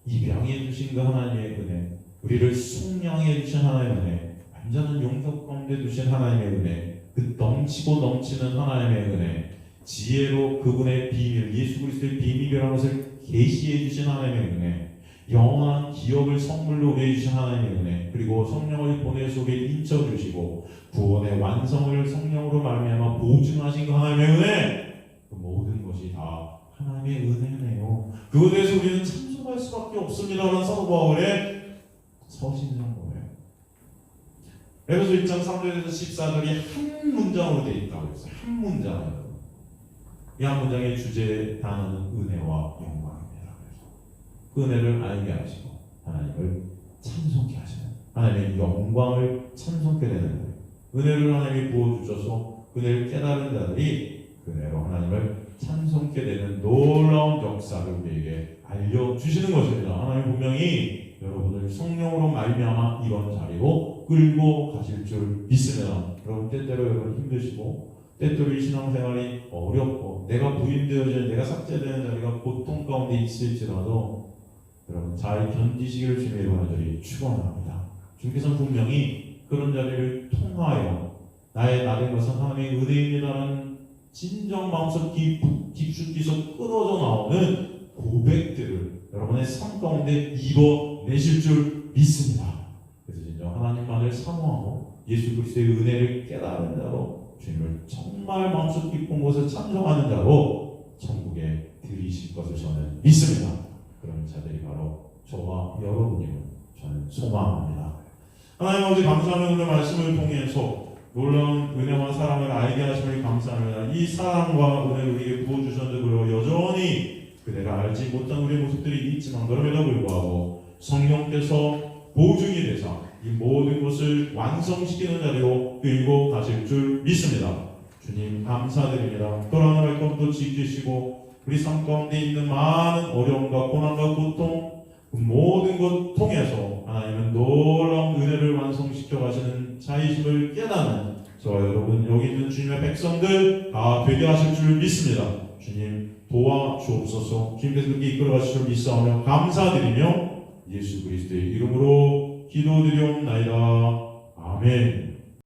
입양해 주신 그 하나님의 은혜, 우리를 속량해 주신 하나님의 은혜, 완전한 용서 가운데 두신 하나님의 은혜, 그 넘치고 넘치는 하나님의 은혜, 지혜로 그분의 비밀, 예수 그리스도의 비밀이라는 것을 계시해 주신 하나님의 은혜, 영원한 기업을 선물로 우리에게 주신 하나님의 은혜, 그리고 성령을 보내서 우리를 인쳐주시고 구원의 완성을 성령으로 말미암아 보증하신 그 하나님의 은혜, 그 모든 것이 다 하나님의 은혜네요. 그것에 대해서 우리는 찬송할 수밖에 없습니다라는 사도 바울의 서신이라는 거예요. 에베소 1장 3절에서 14절이 한 문장으로 되어 있다고 했어요. 한 문장으로. 이 한 문장의 주제 단어는 은혜와 영광입니다. 그 은혜를 알게 하시고 하나님을 찬송케 하시는, 하나님의 영광을 찬송케 되는 거예요. 은혜를 하나님이 부어주셔서 은혜를 깨달은 자들이 그 은혜로 하나님을 찬송케 되는 놀라운 역사를 우리에게 알려주시는 것입니다. 하나님 분명히 여러분을 성령으로 말미암아 이런 자리로 끌고 가실 줄 믿습니다. 여러분 때때로 여러분 힘드시고 때때로 이 신앙생활이 어렵고 내가 부인되어지는, 내가 삭제되는 자리가 고통 가운데 있을지라도 여러분 잘 견디시기를 주님의 간절히 축원합니다. 주님께서는 분명히 그런 자리를 통하여 나의 나된 것은 하나님의 은혜입니다라는 진정 마음속 깊숙이서 끊어져 나오는 고백들을 여러분의 삶 가운데 입어내실 줄 믿습니다. 그래서 진정 하나님만을 사모하고 예수 그리스도의 은혜를 깨달은 자로 주님을 정말 마음속 깊은 곳에 찬송하는 자로 천국에 들이실 것을 저는 믿습니다. 그런 자들이 바로 저와 여러분임을 저는 소망합니다. 하나님 아버지 감사하며 오늘 말씀을 통해서 놀라운 은혜와 사랑을 알게 하심을 감사합니다. 이 사랑과 은혜를 우리에게 부어주셨는데 그리고 여전히 그대가 알지 못한 우리의 모습들이 있지만 그럼에도 불구하고 성령께서 보증이 되사 이 모든 것을 완성시키는 자리로 끌고 가실 줄 믿습니다. 주님 감사드립니다. 또한 발걸음도 지키시고 우리 삶 가운데 있는 많은 어려움과 고난과 고통 그 모든 것 통해서 하나님은 놀라운 은혜를 완성시켜 가시는 자이심을 깨닫는 저와 여러분 여기 있는 주님의 백성들 다 되게 하실 줄 믿습니다. 주님 도와주옵소서. 주님께서 그렇게 이끌어 가실 줄 믿사오며 감사드리며 예수 그리스도의 이름으로 기도드리옵나이다. 아멘.